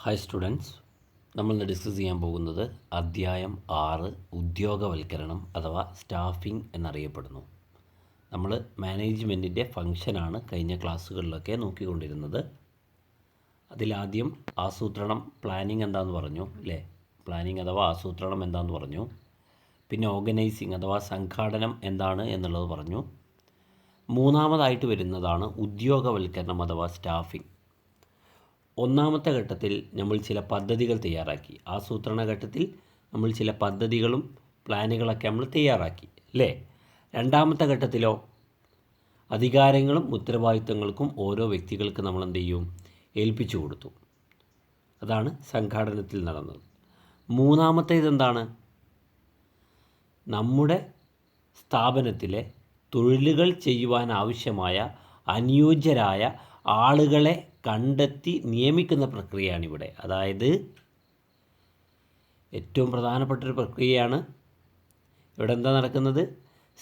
Hi students, നമ്മളിന്ന് discuss ചെയ്യാൻ പോകുന്നത് അധ്യായം 6 ഉദ്യോഗവൽക്കരണം അഥവാ സ്റ്റാഫിംഗ് എന്നറിയപ്പെടുന്നു. നമ്മൾ മാനേജ്മെൻറ്റിൻ്റെ ഫംഗ്ഷനാണ് കഴിഞ്ഞ ക്ലാസ്സുകളിലൊക്കെ നോക്കിക്കൊണ്ടിരുന്നത്. അതിലാദ്യം ആസൂത്രണം, പ്ലാനിങ് എന്താണെന്ന് പറഞ്ഞു അല്ലേ? പ്ലാനിങ് അഥവാ ആസൂത്രണം എന്താണെന്ന് പറഞ്ഞു. പിന്നെ ഓർഗനൈസിങ് അഥവാ സംഘാടനം എന്താണ് എന്നുള്ളത് പറഞ്ഞു. മൂന്നാമതായിട്ട് വരുന്നതാണ് ഉദ്യോഗവൽക്കരണം അഥവാ സ്റ്റാഫിംഗ്. ഒന്നാമത്തെ ഘട്ടത്തിൽ നമ്മൾ ചില പദ്ധതികൾ തയ്യാറാക്കി. ആസൂത്രണ ഘട്ടത്തിൽ നമ്മൾ ചില പദ്ധതികളും പ്ലാനുകളൊക്കെ നമ്മൾ തയ്യാറാക്കി അല്ലേ? രണ്ടാമത്തെ ഘട്ടത്തിലോ അധികാരങ്ങളും ഉത്തരവാദിത്തങ്ങൾക്കും ഓരോ വ്യക്തികൾക്ക് നമ്മൾ എന്ത് ചെയ്യും? ഏൽപ്പിച്ചു കൊടുത്തു. അതാണ് സംഘാടനത്തിൽ നടന്നത്. മൂന്നാമത്തേതെന്താണ്? നമ്മുടെ സ്ഥാപനത്തിലെ തൊഴിലുകൾ ചെയ്യുവാൻ ആവശ്യമായ അനുയോജ്യരായ ആളുകളെ കണ്ടെത്തി നിയമിക്കുന്ന പ്രക്രിയയാണിവിടെ. അതായത് ഏറ്റവും പ്രധാനപ്പെട്ടൊരു പ്രക്രിയയാണ്. ഇവിടെ എന്താ നടക്കുന്നത്?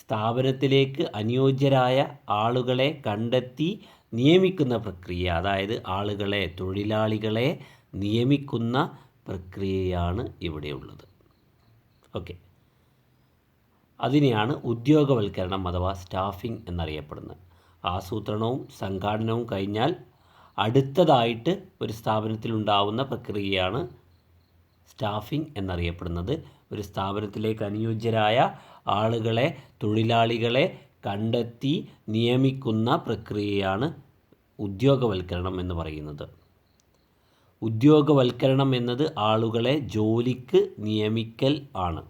സ്ഥാപനത്തിലേക്ക് അനുയോജ്യരായ ആളുകളെ കണ്ടെത്തി നിയമിക്കുന്ന പ്രക്രിയ, അതായത് ആളുകളെ, തൊഴിലാളികളെ നിയമിക്കുന്ന പ്രക്രിയയാണ് ഇവിടെയുള്ളത്. ഓക്കെ, അതിനെയാണ് ഉദ്യോഗവൽക്കരണം അഥവാ സ്റ്റാഫിംഗ് എന്നറിയപ്പെടുന്നത്. ആസൂത്രണവും സംഘാടനവും കഴിഞ്ഞാൽ അടുത്തതായിട്ട് ഒരു സ്ഥാപനത്തിലുണ്ടാവുന്ന പ്രക്രിയയാണ് സ്റ്റാഫിംഗ് എന്നറിയപ്പെടുന്നത്. ഒരു സ്ഥാപനത്തിലേക്ക് അനുയോജ്യരായ ആളുകളെ, തൊഴിലാളികളെ കണ്ടെത്തി നിയമിക്കുന്ന പ്രക്രിയയാണ് ഉദ്യോഗവൽക്കരണം എന്ന് പറയുന്നത്. ഉദ്യോഗവൽക്കരണം എന്നത് ആളുകളെ ജോലിക്ക് നിയമിക്കൽ ആണ്.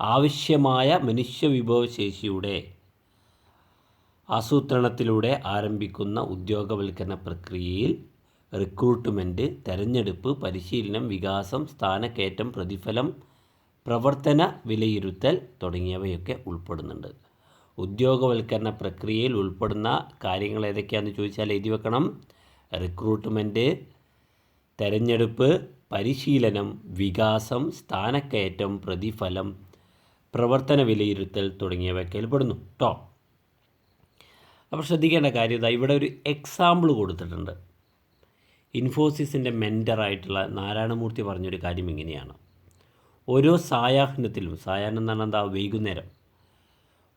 ആവശ്യമായ മനുഷ്യവിഭവശേഷിയുടെ ആസൂത്രണത്തിലൂടെ ആരംഭിക്കുന്ന ഉദ്യോഗവൽക്കരണ പ്രക്രിയയിൽ റിക്രൂട്ട്മെൻറ്റ്, തെരഞ്ഞെടുപ്പ്, പരിശീലനം, വികാസം, സ്ഥാനക്കയറ്റം, പ്രതിഫലം, പ്രവർത്തന വിലയിരുത്തൽ തുടങ്ങിയവയൊക്കെ ഉൾപ്പെടുന്നുണ്ട്. ഉദ്യോഗവൽക്കരണ പ്രക്രിയയിൽ ഉൾപ്പെടുന്ന കാര്യങ്ങൾ ഏതൊക്കെയാണെന്ന് ചോദിച്ചാൽ എഴുതി വെക്കണം. റിക്രൂട്ട്മെൻറ്റ്, തെരഞ്ഞെടുപ്പ്, പരിശീലനം, വികാസം, സ്ഥാനക്കയറ്റം, പ്രതിഫലം, പ്രവർത്തന വിലയിരുത്തൽ തുടങ്ങിയവയൊക്കെ ഉൾപ്പെടുന്നു കേട്ടോ. അപ്പോൾ ശ്രദ്ധിക്കേണ്ട കാര്യം ഇതാ, ഇവിടെ ഒരു എക്സാമ്പിൾ കൊടുത്തിട്ടുണ്ട്. ഇൻഫോസിസിൻ്റെ മെൻറ്ററായിട്ടുള്ള നാരായണമൂർത്തി പറഞ്ഞൊരു കാര്യം ഇങ്ങനെയാണ്. ഓരോ സായാഹ്നത്തിലും, സായാഹ്നം എന്ന് പറഞ്ഞാൽ എന്താ? വൈകുന്നേരം.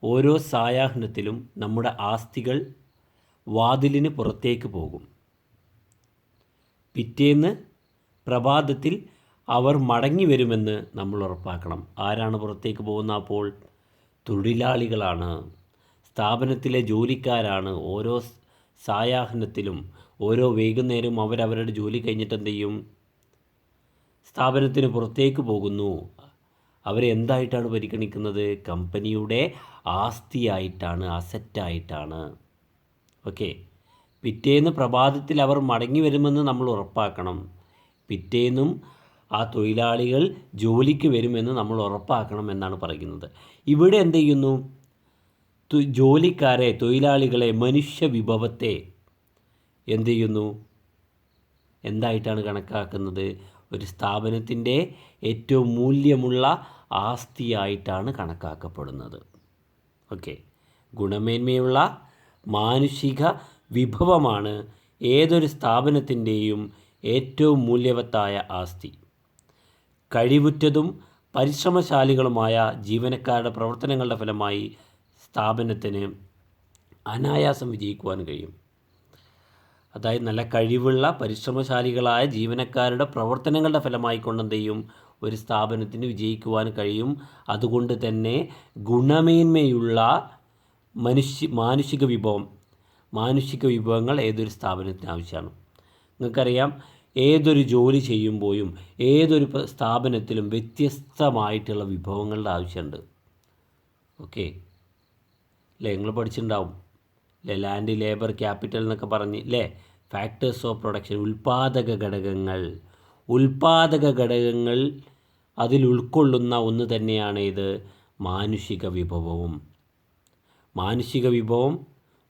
ഓരോ സായാഹ്നത്തിലും നമ്മുടെ ആസ്തികൾ വാതിലിന് പുറത്തേക്ക് പോകും. പിറ്റേന്ന് പ്രഭാതത്തിൽ അവർ മടങ്ങി വരുമെന്ന് നമ്മൾ ഉറപ്പാക്കണം. ആരാണ് പുറത്തേക്ക് പോകുന്ന? അപ്പോൾ തൊഴിലാളികളാണ്, സ്ഥാപനത്തിലെ ജോലിക്കാരാണ്. ഓരോ സായാഹ്നത്തിലും, ഓരോ വൈകുന്നേരവും അവരവരുടെ ജോലി കഴിഞ്ഞിട്ട് എന്ത് ചെയ്യും? സ്ഥാപനത്തിന് പുറത്തേക്ക് പോകുന്നു. അവരെ എന്തായിട്ടാണ് പരിഗണിക്കുന്നത്? കമ്പനിയുടെ ആസ്തിയായിട്ടാണ്, അസറ്റായിട്ടാണ്. ഓക്കെ, പിറ്റേന്ന് പ്രഭാതത്തിൽ അവർ മടങ്ങി വരുമെന്ന് നമ്മൾ ഉറപ്പാക്കണം. പിറ്റേന്നും ആ തൊഴിലാളികൾ ജോലിക്ക് വരുമെന്ന് നമ്മൾ ഉറപ്പാക്കണം എന്നാണ് പറയുന്നത്. ഇവിടെ എന്ത് ചെയ്യുന്നു? ജോലിക്കാരെ, തൊഴിലാളികളെ, മനുഷ്യവിഭവത്തെ എന്ത് ചെയ്യുന്നു? എന്തായിട്ടാണ് കണക്കാക്കുന്നത്? ഒരു സ്ഥാപനത്തിൻ്റെ ഏറ്റവും മൂല്യമുള്ള ആസ്തിയായിട്ടാണ് കണക്കാക്കപ്പെടുന്നത്. ഓക്കെ, ഗുണമേന്മയുള്ള മാനുഷിക വിഭവമാണ് ഏതൊരു സ്ഥാപനത്തിൻ്റെയും ഏറ്റവും മൂല്യവത്തായ ആസ്തി. കഴിവുറ്റതും പരിശ്രമശാലികളുമായ ജീവനക്കാരുടെ പ്രവർത്തനങ്ങളുടെ ഫലമായി സ്ഥാപനത്തിന് അനായാസം വിജയിക്കുവാൻ കഴിയും. അതായത് നല്ല കഴിവുള്ള പരിശ്രമശാലികളായ ജീവനക്കാരുടെ പ്രവർത്തനങ്ങളുടെ ഫലമായി കൊണ്ടെന്ത് ചെയ്യും? ഒരു സ്ഥാപനത്തിന് വിജയിക്കുവാൻ കഴിയും. അതുകൊണ്ട് തന്നെ ഗുണമേന്മയുള്ള മാനുഷിക വിഭവങ്ങൾ ഏതൊരു സ്ഥാപനത്തിന് ആവശ്യമാണ്. നിങ്ങൾക്കറിയാം, ഏതൊരു ജോലി ചെയ്യുമ്പോഴും ഏതൊരു സ്ഥാപനത്തിലും വ്യത്യസ്തമായിട്ടുള്ള വിഭവങ്ങളുടെ ആവശ്യമുണ്ട്. ഓക്കെ അല്ലേ? നിങ്ങൾ പഠിച്ചിട്ടുണ്ടാവും അല്ലേ? ലാൻഡ്, ലേബർ, ക്യാപിറ്റൽ എന്നൊക്കെ പറഞ്ഞ് അല്ലേ? ഫാക്ടേഴ്സ് ഓഫ് പ്രൊഡക്ഷൻ, ഉൽപ്പാദക ഘടകങ്ങൾ അതിൽ ഉൾക്കൊള്ളുന്ന ഒന്ന് തന്നെയാണ് ഇത് മാനുഷിക വിഭവവും. മാനുഷിക വിഭവം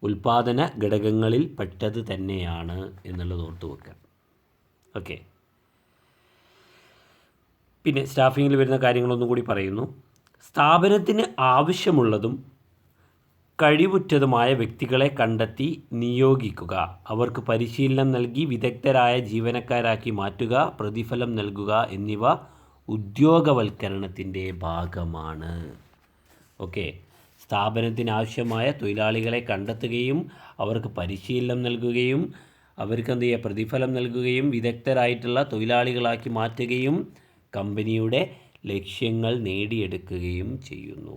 ഉൽപ്പാദന ഘടകങ്ങളിൽ പെട്ടത് തന്നെയാണ് എന്നുള്ളത് ഓർത്ത് വെക്കുക. ഓക്കെ, പിന്നെ സ്റ്റാഫിങ്ങിൽ വരുന്ന കാര്യങ്ങളൊന്നും കൂടി പറയുന്നു. സ്ഥാപനത്തിന് ആവശ്യമുള്ളതും കഴിവുറ്റതുമായ വ്യക്തികളെ കണ്ടെത്തി നിയോഗിക്കുക, അവർക്ക് പരിശീലനം നൽകി വിദഗ്ധരായ ജീവനക്കാരാക്കി മാറ്റുക, പ്രതിഫലം നൽകുക എന്നിവ ഉദ്യോഗവൽക്കരണത്തിൻ്റെ ഭാഗമാണ്. ഓക്കെ, സ്ഥാപനത്തിനാവശ്യമായ തൊഴിലാളികളെ കണ്ടെത്തുകയും അവർക്ക് പരിശീലനം നൽകുകയും അവർക്ക് എന്ത് ചെയ്യുക, പ്രതിഫലം നൽകുകയും വിദഗ്ധരായിട്ടുള്ള തൊഴിലാളികളാക്കി മാറ്റുകയും കമ്പനിയുടെ ലക്ഷ്യങ്ങൾ നേടിയെടുക്കുകയും ചെയ്യുന്നു.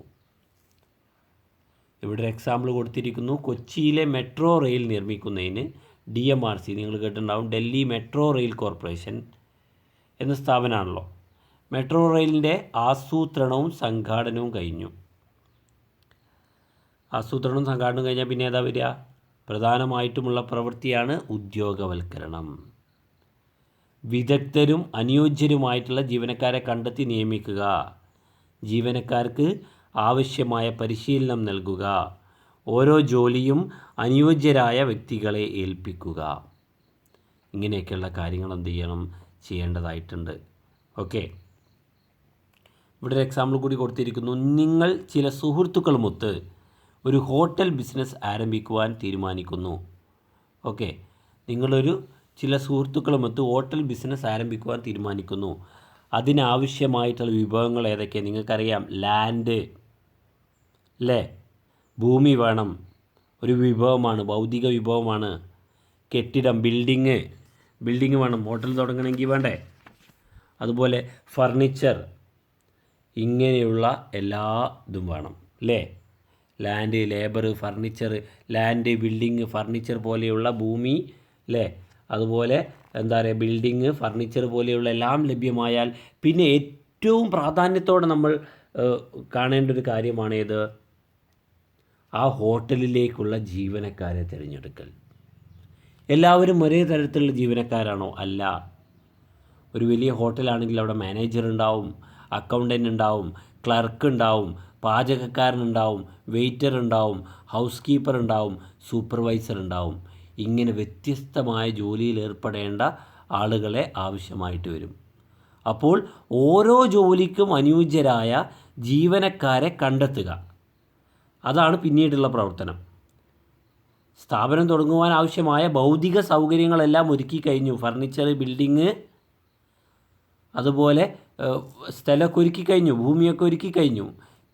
ഇവിടെ എക്സാമ്പിൾ കൊടുത്തിരിക്കുന്നു. കൊച്ചിയിലെ മെട്രോ റെയിൽ നിർമ്മിക്കുന്നതിന് DMRC, നിങ്ങൾ കേട്ടിട്ടുണ്ടാവും, ഡൽഹി മെട്രോ റെയിൽ കോർപ്പറേഷൻ എന്ന സ്ഥാപനമാണല്ലോ. മെട്രോ റെയിലിൻ്റെ ആസൂത്രണവും സംഘാടനവും കഴിഞ്ഞു. ആസൂത്രണവും സംഘാടനവും കഴിഞ്ഞാൽ പിന്നെ ഏതാ വരിക? പ്രധാനമായിട്ടുമുള്ള പ്രവൃത്തിയാണ് ഉദ്യോഗവൽക്കരണം. വിദഗ്ധരും അനുയോജ്യരുമായിട്ടുള്ള ജീവനക്കാരെ കണ്ടെത്തി നിയമിക്കുക, ജീവനക്കാർക്ക് ആവശ്യമായ പരിശീലനം നൽകുക, ഓരോ ജോലിയും അനുയോജ്യരായ വ്യക്തികളെ ഏൽപ്പിക്കുക. ഇങ്ങനെയൊക്കെയുള്ള കാര്യങ്ങൾ എന്ത് ചെയ്യണം, ചെയ്യേണ്ടതായിട്ടുണ്ട്. ഓക്കെ, ഇവിടെ ഒരു എക്സാമ്പിൾ കൂടി കൊടുത്തിരിക്കുന്നു. നിങ്ങൾ ചില സുഹൃത്തുക്കളുമൊത്ത് ഒരു ഹോട്ടൽ ബിസിനസ് ആരംഭിക്കുവാൻ തീരുമാനിക്കുന്നു. ഓക്കെ, നിങ്ങളൊരു ചില സുഹൃത്തുക്കളുമൊത്ത് ഹോട്ടൽ ബിസിനസ് ആരംഭിക്കുവാൻ തീരുമാനിക്കുന്നു. അതിനാവശ്യമായിട്ടുള്ള വിഭവങ്ങൾ ഏതൊക്കെയാണ്? നിങ്ങൾക്കറിയാം, ലാൻഡ് അല്ലേ, ഭൂമി വേണം, ഒരു വിഭവമാണ്, ഭൗതിക വിഭവമാണ്. കെട്ടിടം, ബിൽഡിങ് വേണം, ഹോട്ടൽ തുടങ്ങണമെങ്കിൽ വേണ്ടേ. അതുപോലെ ഫർണിച്ചർ, ഇങ്ങനെയുള്ള എല്ലാ ഇതും വേണം അല്ലേ. Land, labour, furniture, land, building, furniture പോലെയുള്ള ഭൂമി അല്ലേ, അതുപോലെ എന്താ പറയുക, ബിൽഡിങ്, ഫർണിച്ചർ പോലെയുള്ള എല്ലാം ലഭ്യമായാൽ പിന്നെ ഏറ്റവും പ്രാധാന്യത്തോടെ നമ്മൾ കാണേണ്ട ഒരു കാര്യമാണ് ഏത്? ആ ഹോട്ടലിലേക്കുള്ള ജീവനക്കാരെ തിരഞ്ഞെടുക്കൽ. എല്ലാവരും ഒരേ തരത്തിലുള്ള ജീവനക്കാരാണോ? അല്ല. ഒരു വലിയ ഹോട്ടലാണെങ്കിൽ അവിടെ മാനേജർ ഉണ്ടാവും, അക്കൗണ്ടൻ്റ് ഉണ്ടാവും, ക്ലർക്ക് ഉണ്ടാവും, പാചകക്കാരനുണ്ടാവും, വെയിറ്റർ ഉണ്ടാവും, ഹൗസ് കീപ്പർ ഉണ്ടാവും, സൂപ്പർവൈസർ ഉണ്ടാവും. ഇങ്ങനെ വ്യത്യസ്തമായ ജോലിയിൽ ഏർപ്പെടേണ്ട ആളുകളെ ആവശ്യമായിട്ട് വരും. അപ്പോൾ ഓരോ ജോലിക്കും അനുയോജ്യരായ ജീവനക്കാരെ കണ്ടെത്തുക, അതാണ് പിന്നീടുള്ള പ്രവർത്തനം. സ്ഥാപനം തുടങ്ങുവാൻ ആവശ്യമായ ഭൗതിക സൗകര്യങ്ങളെല്ലാം ഒരുക്കി കഴിഞ്ഞു. ഫർണിച്ചർ, ബിൽഡിങ്, അതുപോലെ സ്ഥലമൊക്കെ ഒരുക്കി കഴിഞ്ഞു, ഭൂമിയൊക്കെ ഒരുക്കി കഴിഞ്ഞു.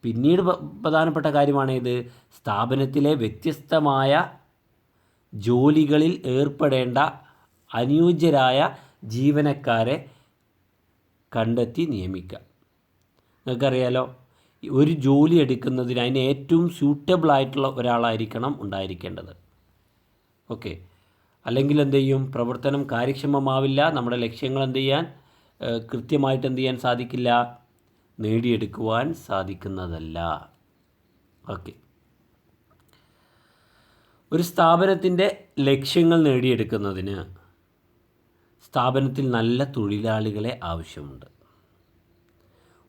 പിന്നീട് പ്രധാനപ്പെട്ട കാര്യമാണ് ഇത്, സ്ഥാപനത്തിലെ വ്യത്യസ്തമായ ജോലികളിൽ ഏർപ്പെടേണ്ട അനുയോജ്യരായ ജീവനക്കാരെ കണ്ടെത്തി നിയമിക്കുക. നിങ്ങൾക്കറിയാലോ, ഒരു ജോലി എടുക്കുന്നതിന് അതിന് ഏറ്റവും സ്യൂട്ടബിളായിട്ടുള്ള ഒരാളായിരിക്കണം ഉണ്ടായിരിക്കേണ്ടത്. ഓക്കെ, അല്ലെങ്കിൽ എന്ത് ചെയ്യും, പ്രവർത്തനം കാര്യക്ഷമമാവില്ല, നമ്മുടെ ലക്ഷ്യങ്ങൾ എന്ത് ചെയ്യാൻ കൃത്യമായിട്ട് എന്ത് ചെയ്യാൻ സാധിക്കില്ല, നേടിയെടുക്കുവാൻ സാധിക്കുന്നതല്ല. ഓക്കെ, ഒരു സ്ഥാപനത്തിൻ്റെ ലക്ഷ്യങ്ങൾ നേടിയെടുക്കുന്നതിന് സ്ഥാപനത്തിൽ നല്ല തൊഴിലാളികളെ ആവശ്യമുണ്ട്.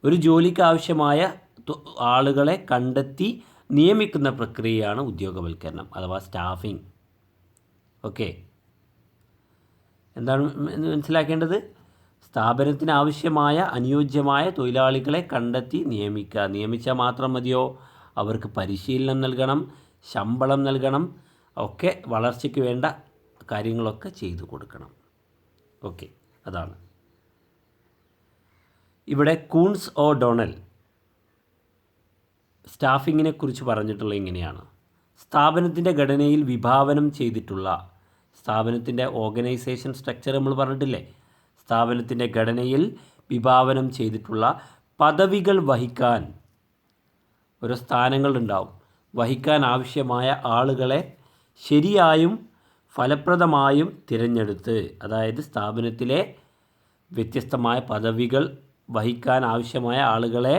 ഒരു ജോലിക്ക് ആവശ്യമായ ആളുകളെ കണ്ടെത്തി നിയമിക്കുന്ന പ്രക്രിയയാണ് ഉദ്യോഗവൽക്കരണം അഥവാ സ്റ്റാഫിംഗ്. ഓക്കെ, എന്താണ് മനസ്സിലാക്കേണ്ടത്? സ്ഥാപനത്തിന് ആവശ്യമായ അനുയോജ്യമായ തൊഴിലാളികളെ കണ്ടെത്തി നിയമിക്കുക. നിയമിച്ചാൽ മാത്രം മതിയോ? അവർക്ക് പരിശീലനം നൽകണം, ശമ്പളം നൽകണം, ഒക്കെ വളർച്ചയ്ക്ക് വേണ്ട കാര്യങ്ങളൊക്കെ ചെയ്തു കൊടുക്കണം. ഓക്കെ, അതാണ് ഇവിടെ കൂൺസ് ഓ ഡൊണൽ സ്റ്റാഫിങ്ങിനെ കുറിച്ച് പറഞ്ഞിട്ടുള്ളത് ഇങ്ങനെയാണ്. സ്ഥാപനത്തിൻ്റെ ഘടനയിൽ വിഭാവനം ചെയ്തിട്ടുള്ള, സ്ഥാപനത്തിൻ്റെ ഓർഗനൈസേഷൻ സ്ട്രക്ചർ നമ്മൾ പറഞ്ഞിട്ടില്ലേ, സ്ഥാപനത്തിൻ്റെ ഘടനയിൽ വിഭാവനം ചെയ്തിട്ടുള്ള പദവികൾ വഹിക്കാൻ ഓരോ സ്ഥാനങ്ങളുണ്ടാവും. വഹിക്കാൻ ആവശ്യമായ ആളുകളെ ശരിയായും ഫലപ്രദമായും തിരഞ്ഞെടുത്ത്, അതായത് സ്ഥാപനത്തിലെ വ്യത്യസ്തമായ പദവികൾ വഹിക്കാൻ ആവശ്യമായ ആളുകളെ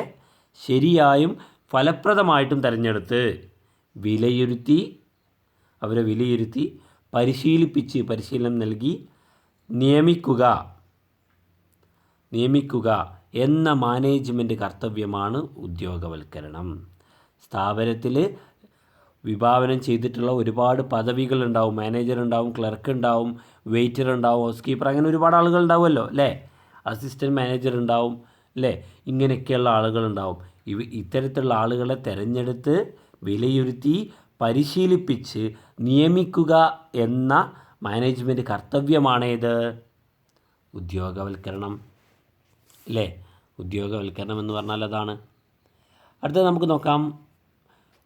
ശരിയായും ഫലപ്രദമായിട്ടും തിരഞ്ഞെടുത്ത് അവരെ വിലയിരുത്തി പരിശീലനം നൽകി നിയമിക്കുക എന്ന മാനേജ്മെൻറ്റ് കർത്തവ്യമാണ് ഉദ്യോഗവൽക്കരണം. സ്ഥാപനത്തിൽ വിഭാവനം ചെയ്തിട്ടുള്ള ഒരുപാട് പദവികളുണ്ടാവും. മാനേജർ ഉണ്ടാവും, ക്ലർക്ക് ഉണ്ടാവും, വെയിറ്റർ ഉണ്ടാവും, ഹൗസ് കീപ്പർ, അങ്ങനെ ഒരുപാട് ആളുകൾ ഉണ്ടാവുമല്ലോ അല്ലേ. അസിസ്റ്റൻറ്റ് മാനേജർ ഉണ്ടാവും അല്ലേ. ഇങ്ങനെയൊക്കെയുള്ള ആളുകളുണ്ടാവും. ഇത്തരത്തിലുള്ള ആളുകളെ തിരഞ്ഞെടുത്ത് വിലയിരുത്തി പരിശീലിപ്പിച്ച് നിയമിക്കുക എന്ന മാനേജ്മെൻറ്റ് കർത്തവ്യമാണേത്? ഉദ്യോഗവൽക്കരണം അല്ലേ? ഉദ്യോഗവൽക്കരണം എന്ന് പറഞ്ഞാൽ അതാണ്. അടുത്തത് നമുക്ക് നോക്കാം,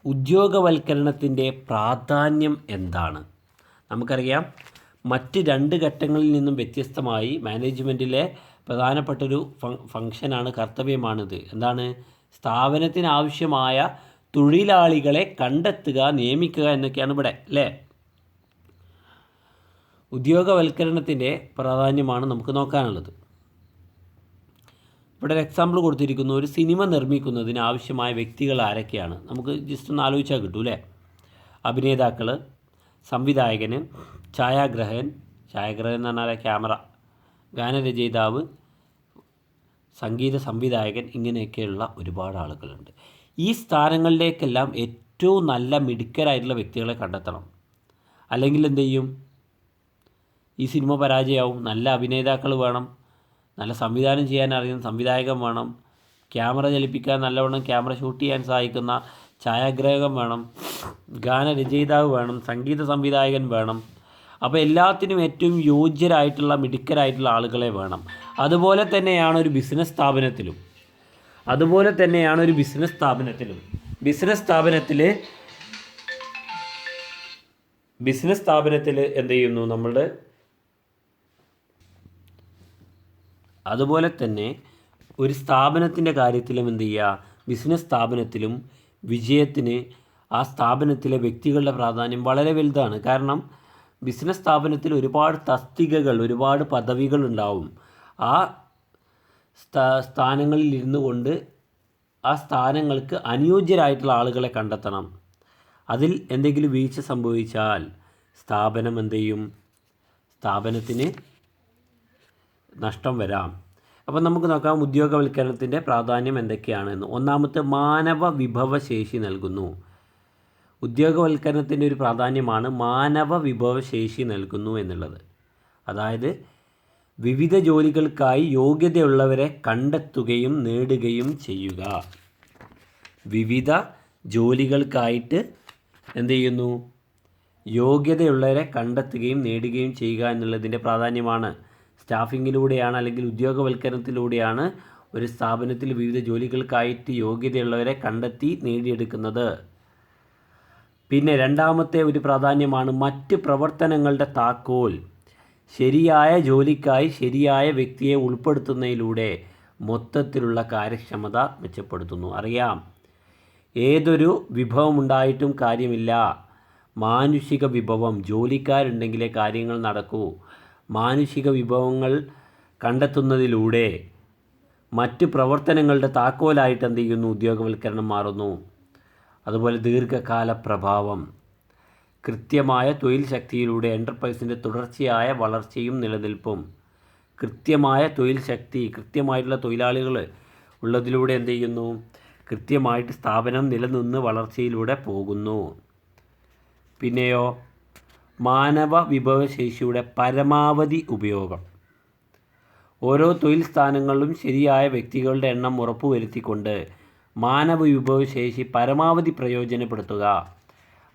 ഉദ്യോഗവൽക്കരണത്തിൻ്റെ പ്രാധാന്യം എന്താണ്? നമുക്കറിയാം, മറ്റ് 2 ഘട്ടങ്ങളിൽ നിന്നും വ്യത്യസ്തമായി മാനേജ്മെൻറ്റിലെ പ്രധാനപ്പെട്ടൊരു ഫംഗ്ഷനാണ്, കർത്തവ്യമാണിത്. എന്താണ്? സ്ഥാപനത്തിനാവശ്യമായ തൊഴിലാളികളെ കണ്ടെത്തുക, നിയമിക്കുക എന്നൊക്കെയാണ് ഇവിടെ അല്ലേ? ഉദ്യോഗവൽക്കരണത്തിൻ്റെ പ്രാധാന്യമാണ് നമുക്ക് നോക്കാനുള്ളത്. ഇവിടെ ഒരു എക്സാമ്പിൾ കൊടുത്തിരിക്കുന്നു. ഒരു സിനിമ നിർമ്മിക്കുന്നതിന് ആവശ്യമായ വ്യക്തികൾ ആരൊക്കെയാണ്? നമുക്ക് ജസ്റ്റ് ഒന്ന് ആലോചിച്ചാൽ കിട്ടും അല്ലേ? അഭിനേതാക്കൾ, സംവിധായകൻ, ഛായാഗ്രഹകൻ എന്ന് പറഞ്ഞാൽ ക്യാമറ, ഗാനരചയിതാവ്, സംഗീത സംവിധായകൻ, ഇങ്ങനെയൊക്കെയുള്ള ഒരുപാട് ആളുകളുണ്ട്. ഈ സ്ഥാനങ്ങളിലേക്കെല്ലാം ഏറ്റവും നല്ല മിടുക്കരായിട്ടുള്ള വ്യക്തികളെ കണ്ടെത്തണം. അല്ലെങ്കിൽ എന്ത് ചെയ്യും? ഈ സിനിമ പരാജയമാവും. നല്ല അഭിനേതാക്കൾ വേണം, നല്ല സംവിധാനം ചെയ്യാൻ അറിയുന്ന സംവിധായകൻ വേണം, ക്യാമറ ചലിപ്പിക്കാൻ നല്ലവണ്ണം ക്യാമറ ഷൂട്ട് ചെയ്യാൻ സഹായിക്കുന്ന ഛായാഗ്രഹകൻ വേണം, ഗാനരചയിതാവ് വേണം, സംഗീത സംവിധായകൻ വേണം. അപ്പോൾ എല്ലാത്തിനും ഏറ്റവും യോഗ്യരായിട്ടുള്ള മിടുക്കരായിട്ടുള്ള ആളുകളെ വേണം. അതുപോലെ തന്നെയാണ് ഒരു ബിസിനസ് സ്ഥാപനത്തിലും. ബിസിനസ് സ്ഥാപനത്തിൽ എന്ത് ചെയ്യുന്നു നമ്മളുടെ? അതുപോലെ തന്നെ ഒരു സ്ഥാപനത്തിൻ്റെ കാര്യത്തിലും എന്ത് ചെയ്യുക? ബിസിനസ് സ്ഥാപനത്തിലും വിജയത്തിന് ആ സ്ഥാപനത്തിലെ വ്യക്തികളുടെ പ്രാധാന്യം വളരെ വലുതാണ്. കാരണം ബിസിനസ് സ്ഥാപനത്തിൽ ഒരുപാട് തസ്തികകൾ, ഒരുപാട് പദവികൾ ഉണ്ടാവും. ആ സ്ഥാനങ്ങളിൽ ഇരുന്നു കൊണ്ട് ആ സ്ഥാനങ്ങൾക്ക് അനുയോജ്യരായിട്ടുള്ള ആളുകളെ കണ്ടെത്തണം. അതിൽ എന്തെങ്കിലും വീഴ്ച സംഭവിച്ചാൽ സ്ഥാപനം എന്ത് ചെയ്യും? സ്ഥാപനത്തിന് നഷ്ടം വരാം. അപ്പം നമുക്ക് നോക്കാം ഉദ്യോഗവൽക്കരണത്തിൻ്റെ പ്രാധാന്യം എന്തൊക്കെയാണെന്ന്. ഒന്നാമത്തെ, മാനവ വിഭവശേഷി നൽകുന്നു. ഉദ്യോഗവൽക്കരണത്തിൻ്റെ ഒരു പ്രാധാന്യമാണ് മാനവ വിഭവശേഷി നൽകുന്നു എന്നുള്ളത്. അതായത് വിവിധ ജോലികൾക്കായി യോഗ്യതയുള്ളവരെ കണ്ടെത്തുകയും നേടുകയും ചെയ്യുക. വിവിധ ജോലികൾക്കായിട്ട് എന്ത് ചെയ്യുന്നു? യോഗ്യതയുള്ളവരെ കണ്ടെത്തുകയും നേടുകയും ചെയ്യുക എന്നുള്ളതിൻ്റെ പ്രാധാന്യമാണ്. സ്റ്റാഫിങ്ങിലൂടെയാണ് അല്ലെങ്കിൽ ഉദ്യോഗവൽക്കരണത്തിലൂടെയാണ് ഒരു സ്ഥാപനത്തിൽ വിവിധ ജോലികൾക്കായിട്ട് യോഗ്യതയുള്ളവരെ കണ്ടെത്തി നേടിയെടുക്കുന്നത്. പിന്നെ രണ്ടാമത്തെ ഒരു പ്രാധാന്യമാണ് മറ്റ് പ്രവർത്തനങ്ങളുടെ താക്കോൽ. ശരിയായ ജോലിക്കായി ശരിയായ വ്യക്തിയെ ഉൾപ്പെടുത്തുന്നതിലൂടെ മൊത്തത്തിലുള്ള കാര്യക്ഷമത മെച്ചപ്പെടുത്തുന്നു. അറിയാം, ഏതൊരു വിഭവം ഉണ്ടായിട്ടും കാര്യമില്ല, മാനുഷിക വിഭവം, ജോലിക്കാരുണ്ടെങ്കിലേ കാര്യങ്ങൾ നടക്കൂ. മാനുഷിക വിഭവങ്ങൾ കണ്ടെത്തുന്നതിലൂടെ മറ്റ് പ്രവർത്തനങ്ങളുടെ താക്കോലായിട്ട് എന്ത് ചെയ്യുന്നു? ഉദ്യോഗവൽക്കരണം മാറുന്നു. അതുപോലെ ദീർഘകാല പ്രഭാവം, കൃത്യമായ തൊഴിൽ ശക്തിയിലൂടെ എൻ്റർപ്രൈസിൻ്റെ തുടർച്ചയായ വളർച്ചയും നിലനിൽപ്പും. കൃത്യമായ തൊഴിൽ ശക്തി, കൃത്യമായിട്ടുള്ള തൊഴിലാളികൾ ഉള്ളതിലൂടെ എന്ത് ചെയ്യുന്നു? കൃത്യമായിട്ട് സ്ഥാപനം നിലനിന്ന് വളർച്ചയിലൂടെ പോകുന്നു. പിന്നെയോ മാനവ വിഭവശേഷിയുടെ പരമാവധി ഉപയോഗം. ഓരോ തൊഴിൽ സ്ഥാനങ്ങളിലും ശരിയായ വ്യക്തികളുടെ എണ്ണം ഉറപ്പുവരുത്തിക്കൊണ്ട് മാനവ വിഭവശേഷി പരമാവധി പ്രയോജനപ്പെടുത്തുക.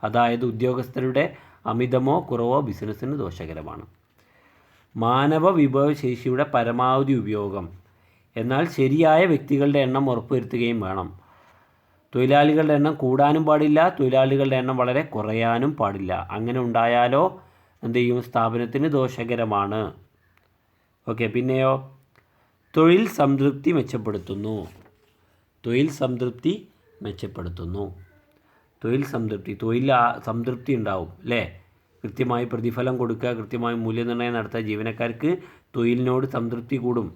അതായത് ഉദ്യോഗസ്ഥരുടെ അമിതമോ കുറവോ ബിസിനസ്സിന് ദോഷകരമാണ്. മാനവ വിഭവശേഷിയുടെ പരമാവധി ഉപയോഗം. എന്നാൽ ശരിയായ വ്യക്തികളുടെ എണ്ണം ഉറപ്പുവരുത്തുകയും വേണം. തൊഴിലാളികളുടെ എണ്ണം കൂടാനും പാടില്ല, തൊഴിലാളികളുടെ എണ്ണം വളരെ കുറയാനും പാടില്ല. അങ്ങനെ ഉണ്ടായാലോ എന്ത് ചെയ്യും? സ്ഥാപനത്തിന് ദോഷകരമാണ്. ഓക്കെ, പിന്നെയോ തൊഴിൽ സംതൃപ്തി മെച്ചപ്പെടുത്തുന്നു. തൊഴിൽ സംതൃപ്തി ഉണ്ടാവും അല്ലേ? കൃത്യമായി പ്രതിഫലം കൊടുക്കുക, കൃത്യമായി മൂല്യനിർണ്ണയം നടത്തുക. ജീവനക്കാർക്ക് തൊഴിലിനോട് സംതൃപ്തി കൂടും.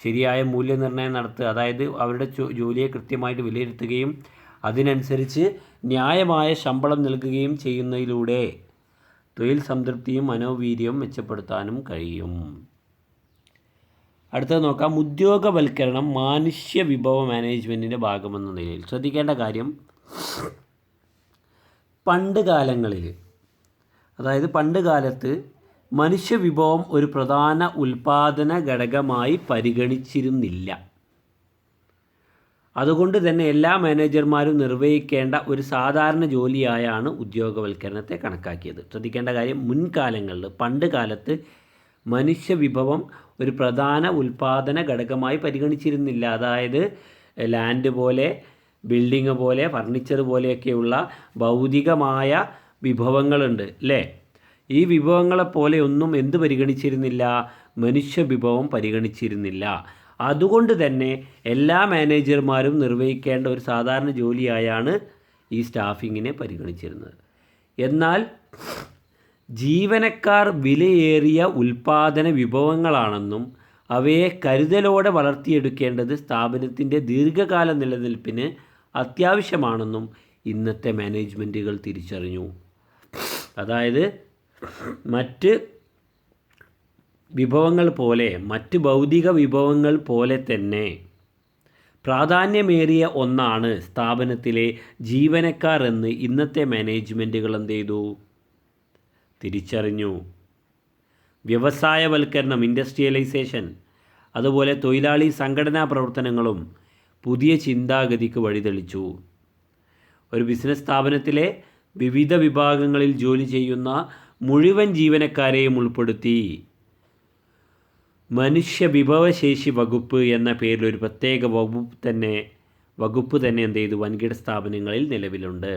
ശരിയായ മൂല്യനിർണ്ണയം നടത്തുക, അതായത് അവരുടെ ജോലിയെ കൃത്യമായിട്ട് വിലയിരുത്തുകയും അതിനനുസരിച്ച് ന്യായമായ ശമ്പളം നൽകുകയും ചെയ്യുന്നതിലൂടെ തൊഴിൽ സംതൃപ്തിയും മനോവീര്യവും മെച്ചപ്പെടുത്താനും കഴിയും. അടുത്തത് നോക്കാം, ഉദ്യോഗവൽക്കരണം മാനുഷ്യ വിഭവ മാനേജ്മെൻറ്റിൻ്റെ ഭാഗമെന്ന നിലയിൽ. ശ്രദ്ധിക്കേണ്ട കാര്യം, പണ്ട് കാലത്ത് മനുഷ്യവിഭവം ഒരു പ്രധാന ഉൽപാദന ഘടകമായി പരിഗണിച്ചിരുന്നില്ല. അതുകൊണ്ട് തന്നെ എല്ലാ മാനേജർമാരും നിർവഹിക്കേണ്ട ഒരു സാധാരണ ജോലിയായാണ് ഉദ്യോഗവൽക്കരണത്തെ കണക്കാക്കിയത്. ശ്രദ്ധിക്കേണ്ട കാര്യം, മുൻകാലങ്ങളിൽ പണ്ട് കാലത്ത് മനുഷ്യവിഭവം ഒരു പ്രധാന ഉൽപ്പാദന ഘടകമായി പരിഗണിച്ചിരുന്നില്ല. അതായത് ലാൻഡ് പോലെ, ബിൽഡിങ് പോലെ, ഫർണിച്ചർ പോലെയൊക്കെയുള്ള ഭൗതികമായ വിഭവങ്ങളുണ്ട് അല്ലേ? ഈ വിഭവങ്ങളെപ്പോലെ ഒന്നും എന്ത് പരിഗണിച്ചിരുന്നില്ല? മനുഷ്യവിഭവം പരിഗണിച്ചിരുന്നില്ല. അതുകൊണ്ട് തന്നെ എല്ലാ മാനേജർമാരും നിർവഹിക്കേണ്ട ഒരു സാധാരണ ജോലിയായാണ് ഈ സ്റ്റാഫിങ്ങിനെ പരിഗണിച്ചിരുന്നത്. എന്നാൽ ജീവനക്കാർ വിലയേറിയ ഉൽപ്പാദന വിഭവങ്ങളാണെന്നും അവയെ കരുതലോടെ വളർത്തിയെടുക്കേണ്ടത് സ്ഥാപനത്തിൻ്റെ ദീർഘകാല നിലനിൽപ്പിന് അത്യാവശ്യമാണെന്നും ഇന്നത്തെ മാനേജ്മെൻറ്റുകൾ തിരിച്ചറിഞ്ഞു. അതായത് മറ്റ് വിഭവങ്ങൾ പോലെ, മറ്റ് ഭൗതിക വിഭവങ്ങൾ പോലെ തന്നെ പ്രാധാന്യമേറിയ ഒന്നാണ് സ്ഥാപനത്തിലെ ജീവനക്കാർ എന്ന് ഇന്നത്തെ മാനേജ്മെൻറ്റുകൾ എന്ത് ചെയ്തു? തിരിച്ചറിഞ്ഞു. വ്യവസായവൽക്കരണം, ഇൻഡസ്ട്രിയലൈസേഷൻ, അതുപോലെ തൊഴിലാളി സംഘടനാ പ്രവർത്തനങ്ങളും പുതിയ ചിന്താഗതിക്ക് വഴിതെളിച്ചു. ഒരു ബിസിനസ് സ്ഥാപനത്തിലെ വിവിധ വിഭാഗങ്ങളിൽ ജോലി ചെയ്യുന്ന മുഴുവൻ ജീവനക്കാരെയും ഉൾപ്പെടുത്തി മനുഷ്യ വിഭവശേഷി വകുപ്പ് എന്ന പേരിൽ ഒരു പ്രത്യേക വകുപ്പ് തന്നെ എന്ത് ചെയ്തു? വൻകിട സ്ഥാപനങ്ങളിൽ നിലവിലുണ്ട്.